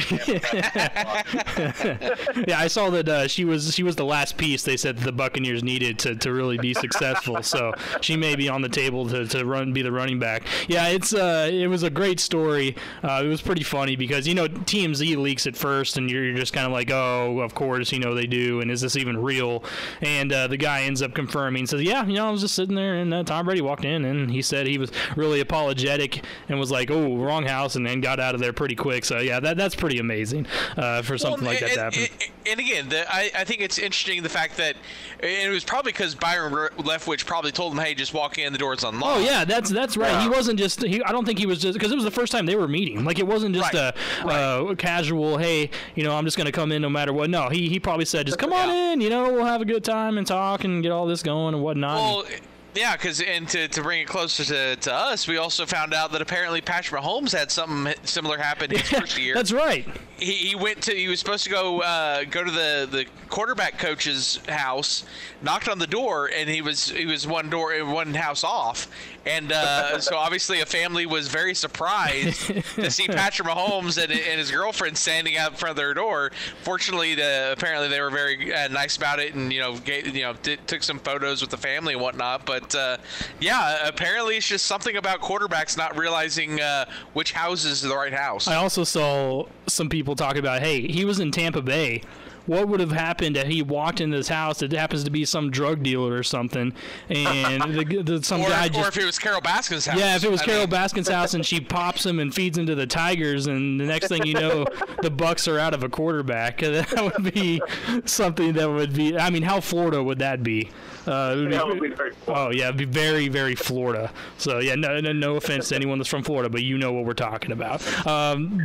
Yeah, I saw that she was the last piece they said the Buccaneers needed to really be successful. So she may be on the table to be the running back. Yeah, it was a great story. It was pretty funny because TMZ leaks it first, and you're just kind of like, oh, of course, they do, and is this even real? And the guy ends up confirming, says, yeah, I was just sitting there, and Tom Brady walked in, and he said he was really apologetic and was like, oh, wrong house, and then got out of there pretty quick. So yeah, that's pretty amazing for something like that to happen. And again, I think it's interesting the fact that, and it was probably because Byron Leftwich probably told him, hey, just walk in, the door's unlocked. Oh yeah, that's right. Yeah. He wasn't just. I don't think he was just because it was the first time they were meeting. Like it wasn't just a casual, hey, I'm just gonna come in no matter what. No, he probably said, just come on in. We'll have a good time and talk and get all this going and whatnot. Well, yeah, because to bring it closer to us, we also found out that apparently Patrick Mahomes had something similar happen his first year. That's right. He was supposed to go to the quarterback coach's house, knocked on the door, and he was one house off, and so obviously a family was very surprised to see Patrick Mahomes and his girlfriend standing out in front of their door. Fortunately, apparently they were very nice about it, and took some photos with the family and whatnot. But apparently it's just something about quarterbacks not realizing which house is the right house. I also saw some people talk about, hey, he was in Tampa Bay. What would have happened if he walked into this house that happens to be some drug dealer or something, and or if it was Carol Baskin's house? Yeah, if it was Carol Baskin's house and she pops him and feeds him to the Tigers, and the next thing you know, the Bucs are out of a quarterback. That would be something that would be. I mean, how Florida would that be? Would be very Florida. Oh yeah, it'd be very, very Florida. So yeah, no offense to anyone that's from Florida, but you know what we're talking about.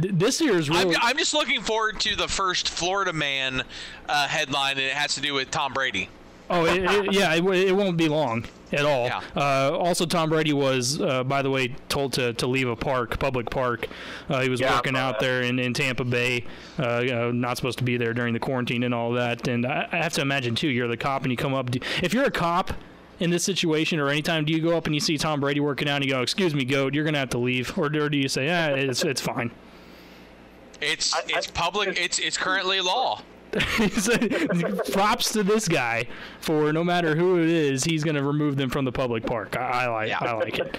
This year's really. I'm just looking forward to the first Florida man headline, and it has to do with Tom Brady. Oh, it won't be long at all. Yeah. Also, Tom Brady was, by the way, told to leave a public park. He was working out there in Tampa Bay, not supposed to be there during the quarantine and all that. And I have to imagine, too, you're the cop and you come up. If you're a cop in this situation or anytime, do you go up and you see Tom Brady working out and you go, excuse me, goat, you're going to have to leave? Or do you say, it's fine? It's public. It's currently law. Props to this guy for no matter who it is, he's going to remove them from the public park. I like it.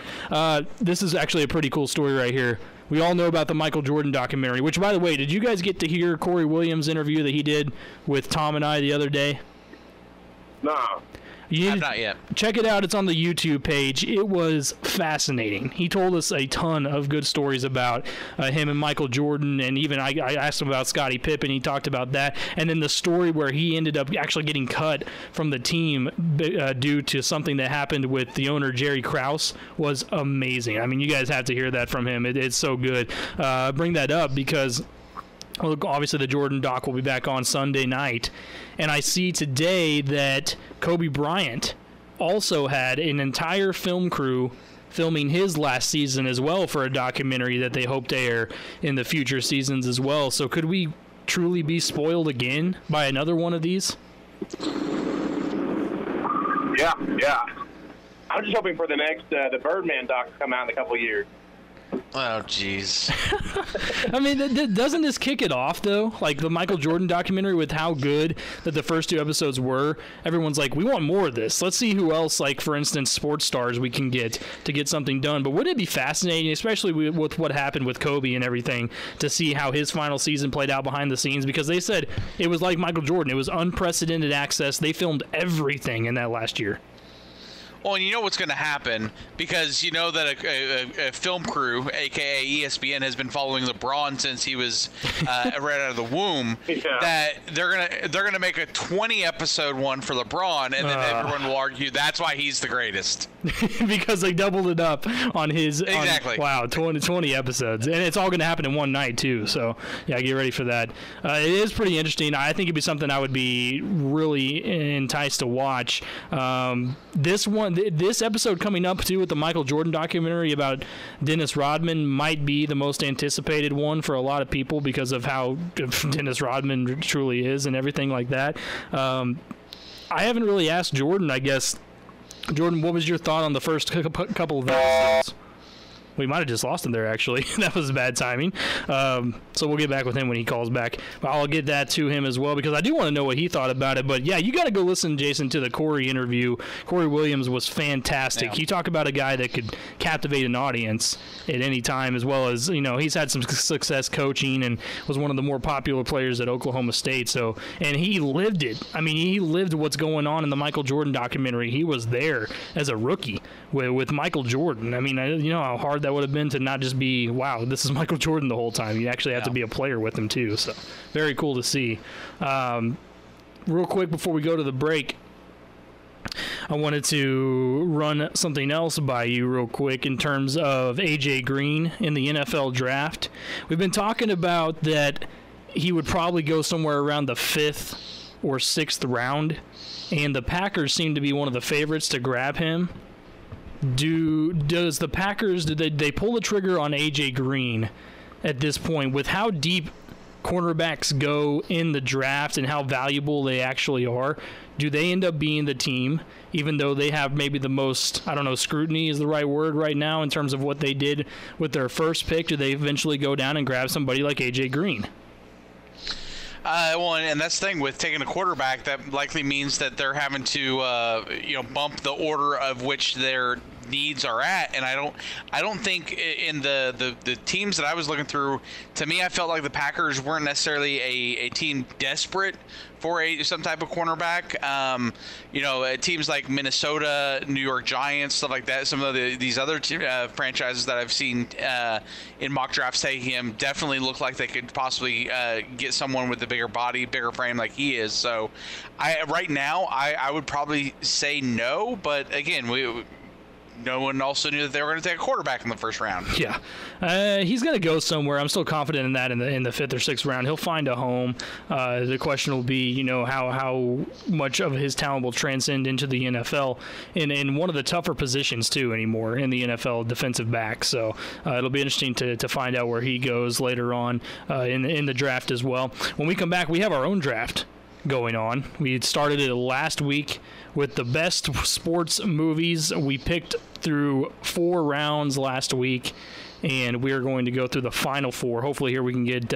This is actually a pretty cool story right here. We all know about the Michael Jordan documentary, which, by the way, did you guys get to hear Corey Williams' interview that he did with Tom and I the other day? No. Not yet. Check it out. It's on the YouTube page. It was fascinating. He told us a ton of good stories about him and Michael Jordan, and even I asked him about Scottie Pippen. He talked about that, and then the story where he ended up actually getting cut from the team due to something that happened with the owner, Jerry Krause, was amazing. I mean, you guys have to hear that from him. It's so good. Bring that up because obviously the Jordan doc will be back on Sunday night, and I see today that Kobe Bryant also had an entire film crew filming his last season as well for a documentary that they hope to air in the future seasons as well. So could we truly be spoiled again by another one of these? Yeah. I'm just hoping for the next the Birdman doc to come out in a couple of years. Oh, jeez. I mean, doesn't this kick it off, though? Like the Michael Jordan documentary, with how good that the first 2 episodes were, everyone's like, we want more of this. Let's see who else, like, for instance, sports stars we can get to get something done. But wouldn't it be fascinating, especially with what happened with Kobe and everything, to see how his final season played out behind the scenes? Because they said it was like Michael Jordan. It was unprecedented access. They filmed everything in that last year. Well, and you know what's going to happen, because you know that a film crew, a.k.a. ESPN, has been following LeBron since he was right out of the womb. Yeah. That they're gonna make a 20-episode one for LeBron, and then everyone will argue that's why he's the greatest. Because they doubled it up on his. Exactly. 20 episodes, and it's all going to happen in one night too. So yeah, get ready for that. It is pretty interesting. I think it'd be something I would be really enticed to watch. This episode coming up too with the Michael Jordan documentary about Dennis Rodman might be the most anticipated one for a lot of people because of how Dennis Rodman truly is and everything like that. I haven't really asked Jordan, I guess. Jordan, what was your thought on the first couple of episodes? We might have just lost him there, actually. That was bad timing. So we'll get back with him when he calls back. But I'll get that to him as well, because I do want to know what he thought about it. But, yeah, you got to go listen, Jason, to the Corey interview. Corey Williams was fantastic. Yeah. He talked about a guy that could captivate an audience at any time, as well as, you know, he's had some success coaching and was one of the more popular players at Oklahoma State. So, and he lived it. I mean, he lived what's going on in the Michael Jordan documentary. He was there as a rookie with Michael Jordan. I mean, you know how hard that would have been to not just be, wow, this is Michael Jordan the whole time. You actually have to be a player with him too. So very cool to see. Real quick before we go to the break, I wanted to run something else by you real quick in terms of AJ Green in the NFL draft. We've been talking about that he would probably go somewhere around the 5th or 6th round, and the Packers seem to be one of the favorites to grab him. Does the Packers, did they pull the trigger on AJ Green at this point with how deep cornerbacks go in the draft and how valuable they actually are? Do they end up being the team, even though they have maybe the most, I don't know, scrutiny is the right word right now in terms of what they did with their first pick? Do they eventually go down and grab somebody like AJ Green? Well, and that's the thing with taking a quarterback. That likely means that they're having to, bump the order of which their needs are at. And I don't think in the teams that I was looking through, to me, I felt like the Packers weren't necessarily a team desperate for some type of cornerback. Teams like Minnesota, New York Giants, stuff like that. Some of these other franchises that I've seen in mock drafts taking him definitely look like they could possibly get someone with a bigger body, bigger frame like he is. So right now, I would probably say no. But again, no one also knew that they were going to take a quarterback in the first round. Yeah. He's going to go somewhere. I'm still confident in that in the 5th or 6th round. He'll find a home. The question will be, how much of his talent will transcend into the NFL in one of the tougher positions, too, anymore in the NFL, defensive back. So it'll be interesting to find out where he goes later on in the draft as well. When we come back, we have our own draft going on. We started it last week with the best sports movies. We picked through 4 rounds last week, and we're going to go through the final 4. Hopefully here we can get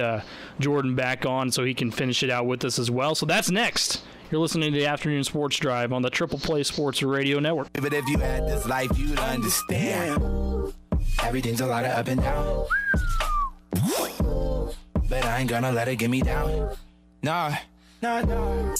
Jordan back on so he can finish it out with us as well. So that's next. You're listening to the Afternoon Sports Drive on the Triple Play Sports Radio Network. But if you had this life, you'd understand. Everything's a lot of up and down. But I ain't gonna let it get me down. Nah. No.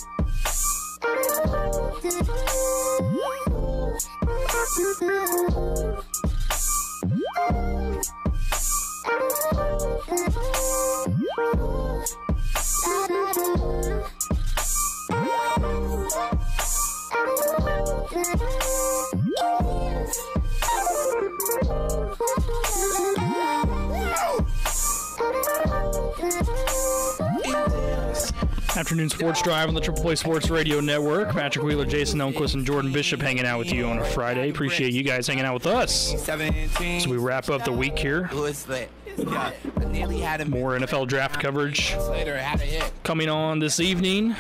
Afternoon Sports Drive on the Triple Play Sports Radio Network. Patrick Wheeler, Jason Elmquist, and Jordan Bishop hanging out with you on a Friday. Appreciate you guys hanging out with us. So we wrap up the week here. More NFL draft coverage coming on this evening.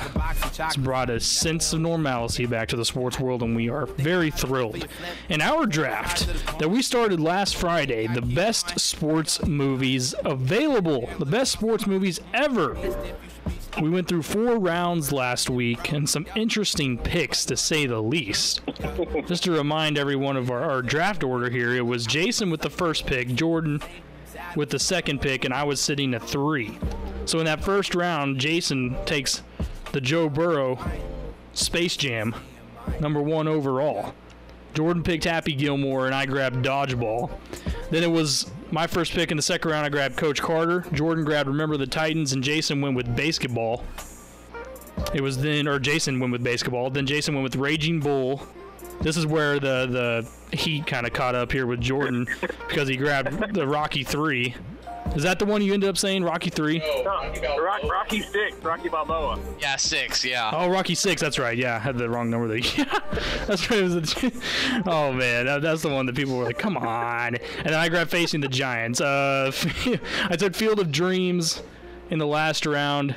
It's brought a sense of normalcy back to the sports world, and we are very thrilled. In our draft that we started last Friday, the best sports movies available, the best sports movies ever. We went through 4 rounds last week and some interesting picks, to say the least. Just to remind everyone of our draft order here, it was Jason with the first pick, Jordan with the second pick, and I was sitting at 3. So in that first round, Jason takes the Joe Burrow Space Jam, number 1 overall. Jordan picked Happy Gilmore, and I grabbed Dodgeball. Then it was my first pick in the second round. I grabbed Coach Carter. Jordan grabbed Remember the Titans, and Jason went with Basketball. Jason went with Basketball. Then Jason went with Raging Bull. This is where the heat kind of caught up here with Jordan because he grabbed the Rocky 3. Is that the one you ended up saying, Rocky 3? No, Rocky 6, Rocky Balboa. Yeah, 6, yeah. Oh, Rocky 6, that's right. Yeah, I had the wrong number there. Yeah, that's right. Oh, man, that's the one that people were like, come on. And then I grabbed Facing the Giants. I took Field of Dreams in the last round.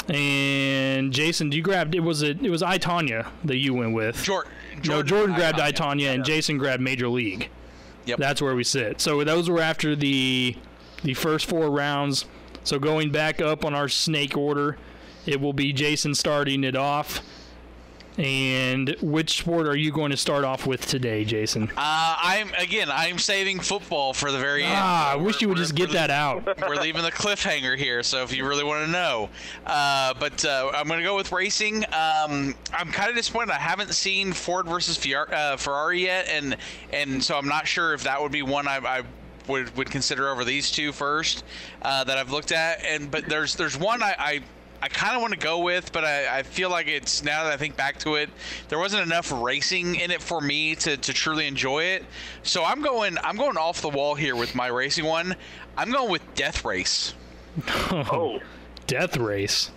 And Jason, you grabbed, it was I, Tonya that you went with. Jordan grabbed I, Tonya, and Jason grabbed Major League. Yep. That's where we sit. So those were after the first 4 rounds. So going back up on our snake order, it will be Jason starting it off. And which sport are you going to start off with today, Jason? I'm saving football for the very end. I wish you would just get that out. We're leaving the cliffhanger here, so if you really want to know. But I'm going to go with racing. I'm kind of disappointed. I haven't seen Ford versus Ferrari yet, and so I'm not sure if that would be one I would consider over these two first that I've looked at. But there's one I kind of want to go with, but I feel like it's, now that I think back to it, there wasn't enough racing in it for me to truly enjoy it. So I'm going off the wall here with my racing one. I'm going with Death Race. Oh, Death Race.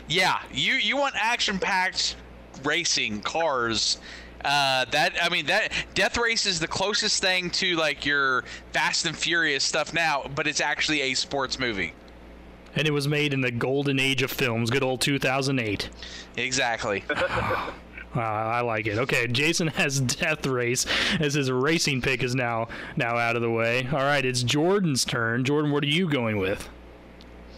Yeah, you want action-packed racing cars. That Death Race is the closest thing to like your Fast and Furious stuff now, but it's actually a sports movie. And it was made in the golden age of films, good old 2008. Exactly. I like it. Okay, Jason has Death Race as his racing pick is now out of the way. All right, it's Jordan's turn. Jordan, what are you going with?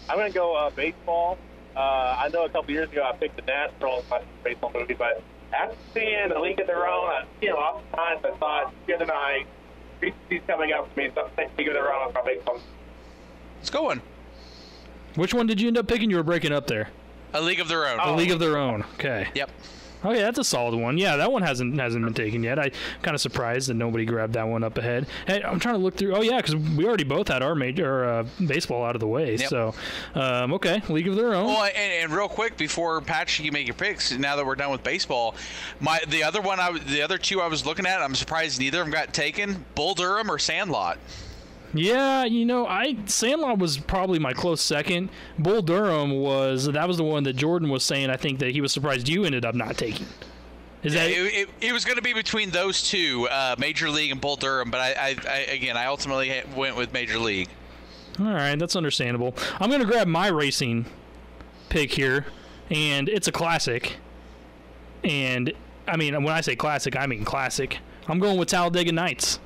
I'm going to go baseball. I know a couple years ago I picked the Nationals, my baseball movie, but after seeing A League of Their Own, oftentimes I thought, good tonight, he's coming up to me, so I think League of Their Own on my baseball. Let's go on. Which one did you end up picking? You were breaking up there. A League of Their Own. A League of Their Own. Okay. Yep. Okay, that's a solid one. Yeah, that one hasn't been taken yet. I'm kind of surprised that nobody grabbed that one up ahead. Hey, I'm trying to look through. Oh yeah, because we already both had our major baseball out of the way. Yep. So, okay, League of Their Own. Well, and real quick before Patch, you make your picks. Now that we're done with baseball, the other two I was looking at, I'm surprised neither of them got taken. Bull Durham or Sandlot. Yeah, Sandlot was probably my close second. Bull Durham was the one that Jordan was saying. I think that he was surprised you ended up not taking. It was going to be between those two, Major League and Bull Durham, but I ultimately went with Major League. All right, that's understandable. I'm going to grab my racing pick here, and it's a classic. And I mean, when I say classic, I mean classic. I'm going with Talladega Nights.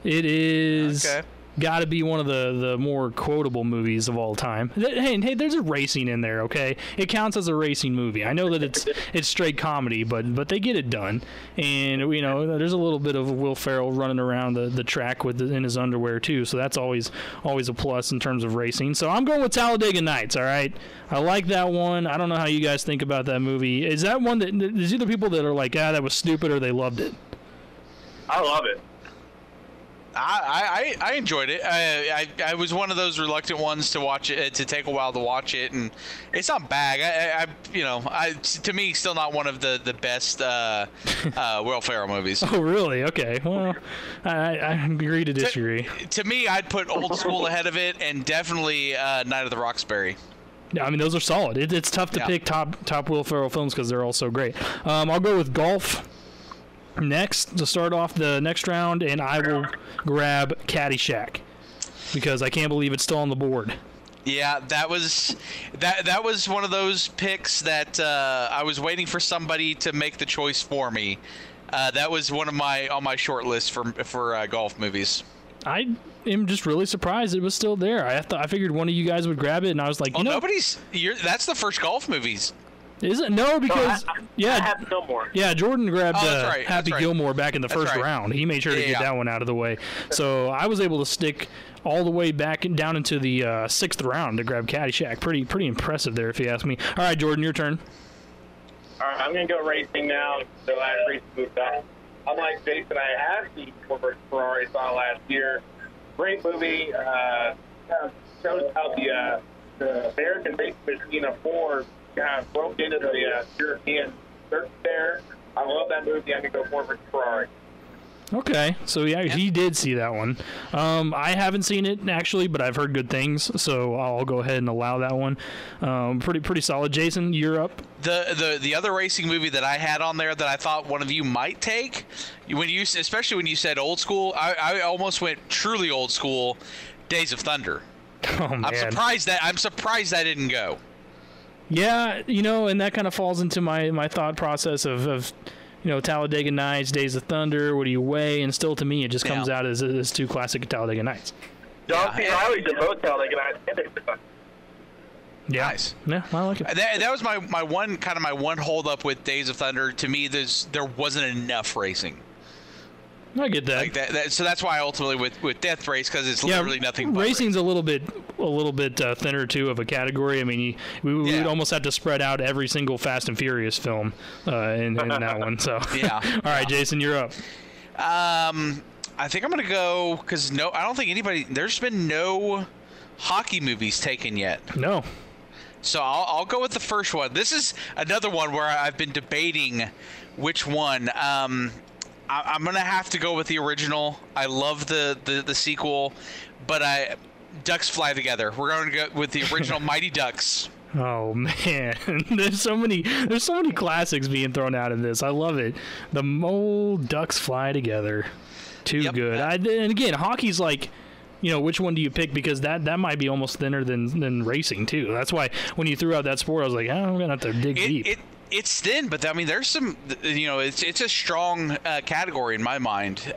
It is. Okay. Got to be one of the more quotable movies of all time. Hey, there's a racing in there, okay? It counts as a racing movie. I know that it's straight comedy, but they get it done. And there's a little bit of Will Ferrell running around the track in his underwear too, so that's always a plus in terms of racing. So I'm going with Talladega Nights. All right, I like that one. I don't know how you guys think about that movie. Is that one that there's either people that are like, that was stupid, or they loved it? I love it. I enjoyed it. I was one of those reluctant ones to watch it, to take a while to watch it, and it's not bad. To me, still not one of the best Will Ferrell movies. Oh, really? Okay. Well, I agree to disagree. To me, I'd put Old School ahead of it, and definitely Night of the Roxbury. Yeah, I mean, those are solid. It's tough to pick top Will Ferrell films because they're all so great. I'll go with Golf next to start off the next round, and I will grab Caddyshack. because I can't believe it's still on the board. Yeah, that was one of those picks that I was waiting for somebody to make the choice for me. That was one of on my short list for golf movies. I am just really surprised it was still there. I figured one of you guys would grab it, and I was like, that's the first golf movies. Is it? No, because Happy Gilmore. Yeah, Jordan grabbed Happy Gilmore back in the first round. He made sure to get that one out of the way. So I was able to stick all the way back and down into the 6th round to grab Caddyshack. Pretty impressive there, if you ask me. All right, Jordan, your turn. All right, I'm going to go racing now. The last race moved up. Unlike Jason, I have seen Ford vs. Ferrari saw last year. Great movie. Shows how the American racing machine of Ford kind of broke into the European search there. I love that movie. I'm going to go Ford vs. Ferrari. Okay, so yeah, he did see that one. I haven't seen it actually, but I've heard good things, so I'll go ahead and allow that one. Pretty solid. Jason, you're up. The other racing movie that I had on there that I thought one of you might take, especially when you said old school, I almost went truly old school. Days of Thunder. Oh man, I'm surprised that didn't go. Yeah, and that kind of falls into my thought process of Talladega Nights, Days of Thunder, what do you weigh? And still, to me, it just comes out as two classic Talladega Nights. John C. Reilly did both Talladega Nights. Yeah. Nice. Yeah, I like it. That was my one hold up with Days of Thunder. To me, there wasn't enough racing. I get that. Like that. So that's why ultimately with Death Race, because it's literally nothing but racing's a little bit thinner too of a category. I mean, we would almost have to spread out every single Fast and Furious film in that one. So yeah. All right, Jason, you're up. I think I'm gonna go because I don't think there's been no hockey movies taken yet. No. So I'll go with the first one. This is another one where I've been debating which one. I'm gonna have to go with the original. I love the sequel, but Ducks Fly Together. We're going to go with the original Mighty Ducks. Oh man, there's so many classics being thrown out in this. I love it. The old Ducks Fly Together, too good. And again, hockey's like, which one do you pick? Because that might be almost thinner than racing too. That's why when you threw out that sport, I was like, I'm gonna have to dig deep. It's thin, but I mean, there's some, it's a strong category in my mind.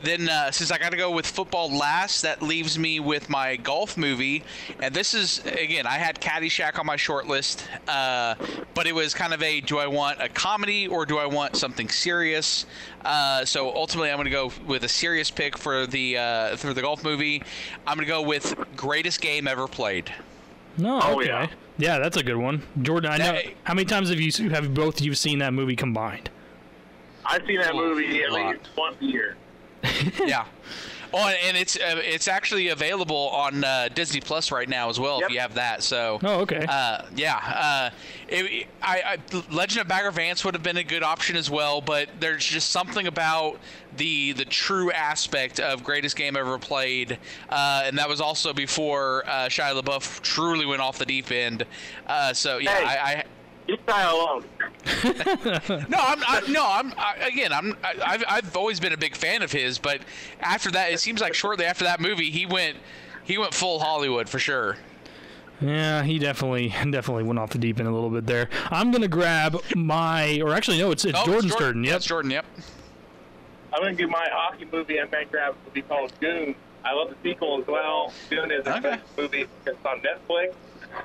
Then since I got to go with football last, that leaves me with my golf movie. And this is, again, I had Caddyshack on my short list, but it was kind of do I want a comedy or do I want something serious? So ultimately, I'm going to go with a serious pick for the golf movie. I'm going to go with Greatest Game Ever Played. No, okay. Yeah, that's a good one. Jordan, I know. How many times have both of you seen that movie combined? I've seen that movie at least once a year. Yeah. Oh, and it's actually available on Disney Plus right now as well. If you have that. So. Oh, okay. Yeah. Legend of Bagger Vance would have been a good option as well, but there's just something about the true aspect of Greatest Game Ever Played, and that was also before Shia LaBeouf truly went off the deep end. So yeah, hey. You die alone. I've always been a big fan of his, but after that, it seems like shortly after that movie, he went full Hollywood for sure. Yeah, he definitely went off the deep end a little bit there. I'm gonna grab it's Jordan's turn. Yep, it's Jordan. Yep. I'm gonna do my hockey movie. I'm gonna grab a movie called Goon. I love the sequel as well. Goon is a good movie. It's on Netflix.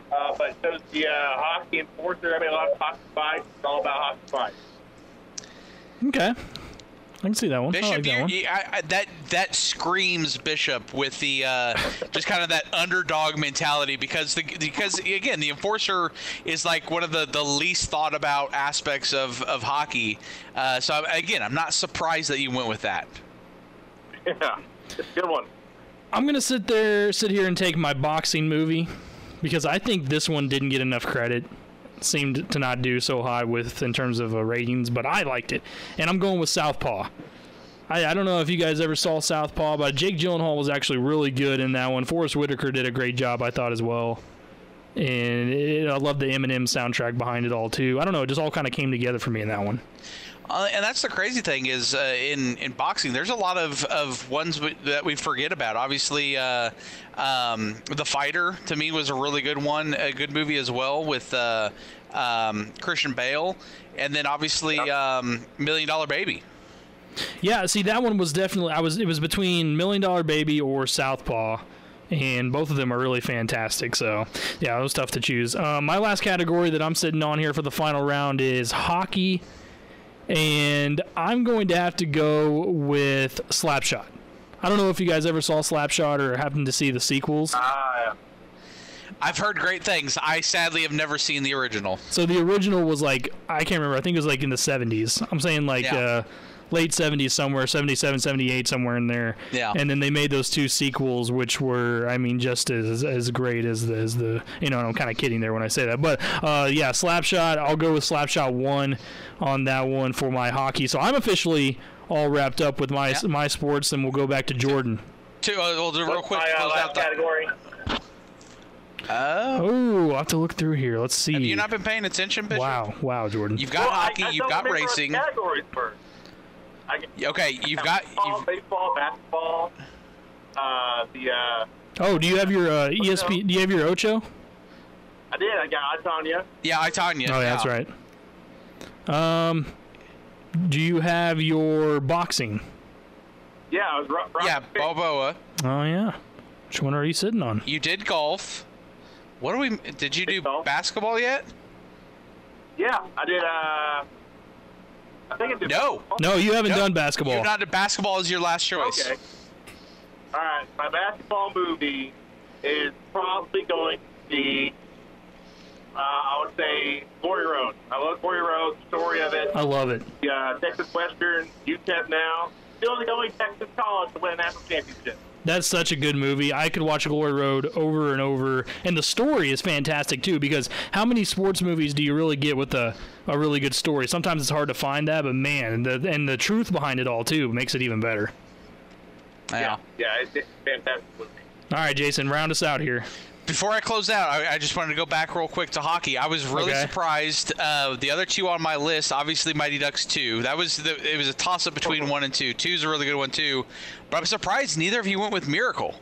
But shows the hockey enforcer. I mean, a lot of hockey fights. It's all about hockey fights. Okay, I can see that one. Bishop, I like that one. that screams Bishop with the just kind of that underdog mentality because again the enforcer is like one of the least thought about aspects of hockey. So again, I'm not surprised that you went with that. Yeah, it's a good one. I'm gonna sit here and take my boxing movie. Because I think this one didn't get enough credit, seemed to not do so high in terms of ratings, but I liked it. And I'm going with Southpaw. I don't know if you guys ever saw Southpaw, but Jake Gyllenhaal was actually really good in that one. Forrest Whitaker did a great job, I thought, as well. And I love the Eminem soundtrack behind it all, too. I don't know. It just all kind of came together for me in that one. And that's the crazy thing is in boxing, there's a lot of ones that we forget about. Obviously, The Fighter, to me, was a really good one, a good movie as well with Christian Bale. And then, obviously, $1 Million Baby. Yeah, see, that one was definitely it was between $1 Million Baby or Southpaw, and both of them are really fantastic. So, yeah, it was tough to choose. My last category that I'm sitting on here for the final round is hockey, and I'm going to have to go with Slapshot. I don't know if you guys ever saw Slapshot or happened to see the sequels. I've heard great things. I sadly have never seen the original. So the original was like, I can't remember, I think it was like in the 70s. I'm saying like late 70s somewhere, 77, 78, somewhere in there. Yeah. And then they made those two sequels, which were, I mean, just as great as the you know, I'm kind of kidding there when I say that. But, yeah, Slapshot, I'll go with Slapshot 1 on that one for my hockey. So I'm officially all wrapped up with my sports, and we'll go back to Jordan. We'll do real quick. Close out category. Oh, I'll have to look through here. Let's see. Have you not been paying attention, Bishop? Wow, Jordan. You've got hockey, you've got racing. Categories first. Okay, you've got baseball, basketball. Oh, do you have your ESP? Do you have your Ocho? I did. I got Itanya. Yeah, Itanya. Oh, yeah, that's right. Do you have your boxing? Yeah, I was right. Yeah, Balboa. Oh yeah. Which one are you sitting on? You did golf. What do we? Did you do basketball yet? Yeah, I did. I think I did. No, you haven't done basketball. You've not done basketball as your last choice. Okay. All right, my basketball movie is probably going to be, I would say, Glory Road. I love Glory Road, the story of it. I love it. Texas Western, UTEP now. Still the only Texas college to win a national championship. That's such a good movie. I could watch Glory Road over and over. And the story is fantastic, too, because how many sports movies do you really get with a really good story? Sometimes it's hard to find that, but, man, the truth behind it all, too, makes it even better. Yeah, it's a fantastic movie. All right, Jason, round us out here. Before I close out, I just wanted to go back real quick to hockey. I was really surprised. The other two on my list, obviously Mighty Ducks 2. It was a toss-up between 1 and 2. 2's a really good one, too. But I'm surprised neither of you went with Miracle.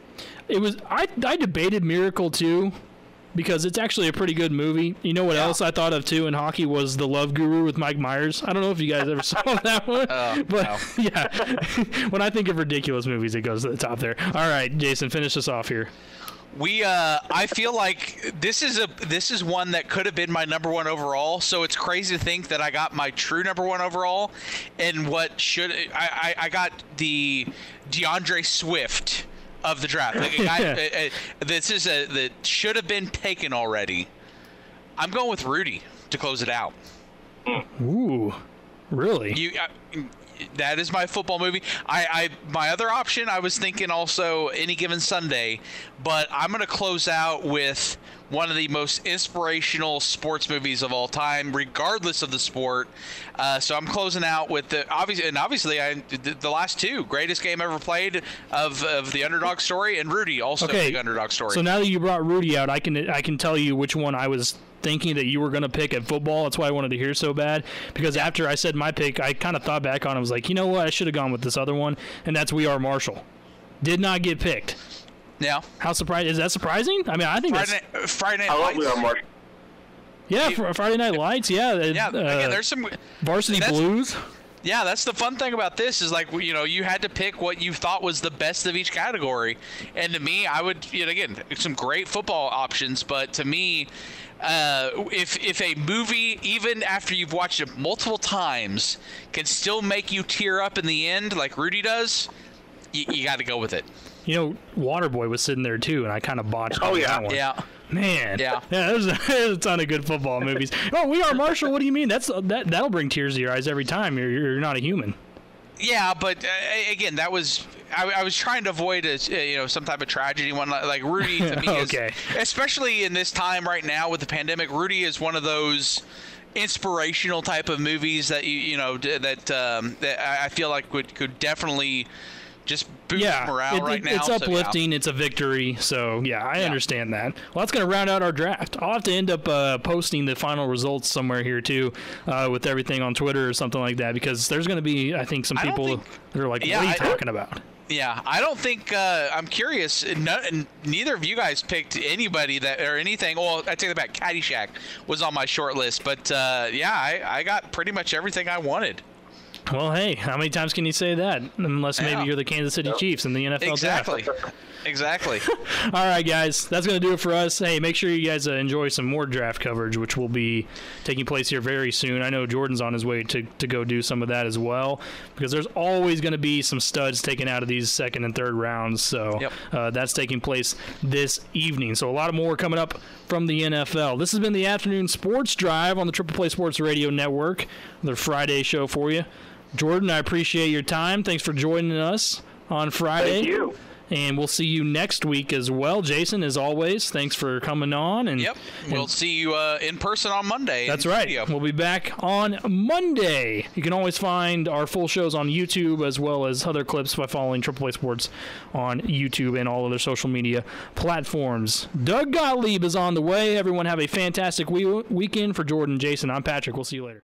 I debated Miracle, too, because it's actually a pretty good movie. You know what else I thought of, too, in hockey was The Love Guru with Mike Myers. I don't know if you guys ever saw that one. But, yeah, when I think of ridiculous movies, it goes to the top there. All right, Jason, finish us off here. I feel like this is one that could have been my number 1 overall. So it's crazy to think that I got my true number 1 overall, and I got the DeAndre Swift of the draft. Like a guy, that should have been taken already. I'm going with Rudy to close it out. Ooh, really? That is my football movie. My other option, I was thinking also Any Given Sunday, but I'm going to close out with one of the most inspirational sports movies of all time, regardless of the sport. So I'm closing out with the last two, Greatest Game Ever Played of the Underdog Story, and Rudy, also the Underdog Story. So now that you brought Rudy out, I can tell you which one I was thinking that you were going to pick at football. That's why I wanted to hear so bad, because after I said my pick, I kind of thought back on it. I was like, you know what, I should have gone with this other one, and that's We Are Marshall. Did not get picked. Yeah. How surprising? Is that surprising? I mean, I think Friday Night Lights. We Are Marshall. Yeah, Friday Night Lights. Yeah. Again, there's some Varsity Blues. Yeah, that's the fun thing about this is, like, you know, you had to pick what you thought was the best of each category. And to me, I would, again, some great football options, but to me, if a movie, even after you've watched it multiple times, can still make you tear up in the end like Rudy does, you got to go with it. You know, Waterboy was sitting there too, and I kind of botched that one. Yeah. Man. Yeah. There's a ton of good football movies. Oh, We Are Marshall. What do you mean? That'll bring tears to your eyes every time. You're not a human. Yeah, but again, that was I was trying to avoid some type of tragedy one like Rudy to me okay. Especially in this time right now with the pandemic. Rudy is one of those inspirational type of movies that that I feel like could definitely just boost morale right now. It's uplifting. It's a victory. So, I understand that. Well, that's going to round out our draft. I'll have to end up posting the final results somewhere here, too, with everything on Twitter or something like that, because there's going to be, I think, some people that are like, what are you talking about? Yeah, I don't think I'm curious. Neither of you guys picked anybody that or anything. Well, I take that back. Caddyshack was on my short list, but I got pretty much everything I wanted. Well, hey, how many times can you say that? Unless maybe you're the Kansas City Chiefs in the NFL draft. Exactly. All right, guys, that's going to do it for us. Hey, make sure you guys enjoy some more draft coverage, which will be taking place here very soon. I know Jordan's on his way to go do some of that as well, because there's always going to be some studs taken out of these second and third rounds. So that's taking place this evening. So a lot more coming up from the NFL. This has been the Afternoon Sports Drive on the Triple Play Sports Radio Network, the Friday show for you. Jordan, I appreciate your time. Thanks for joining us on Friday. Thank you. And we'll see you next week as well. Jason, as always, thanks for coming on. And we'll see you in person on Monday. That's right. Studio. We'll be back on Monday. You can always find our full shows on YouTube as well as other clips by following Triple Play Sports on YouTube and all other social media platforms. Doug Gottlieb is on the way. Everyone have a fantastic weekend. For Jordan and Jason, I'm Patrick. We'll see you later.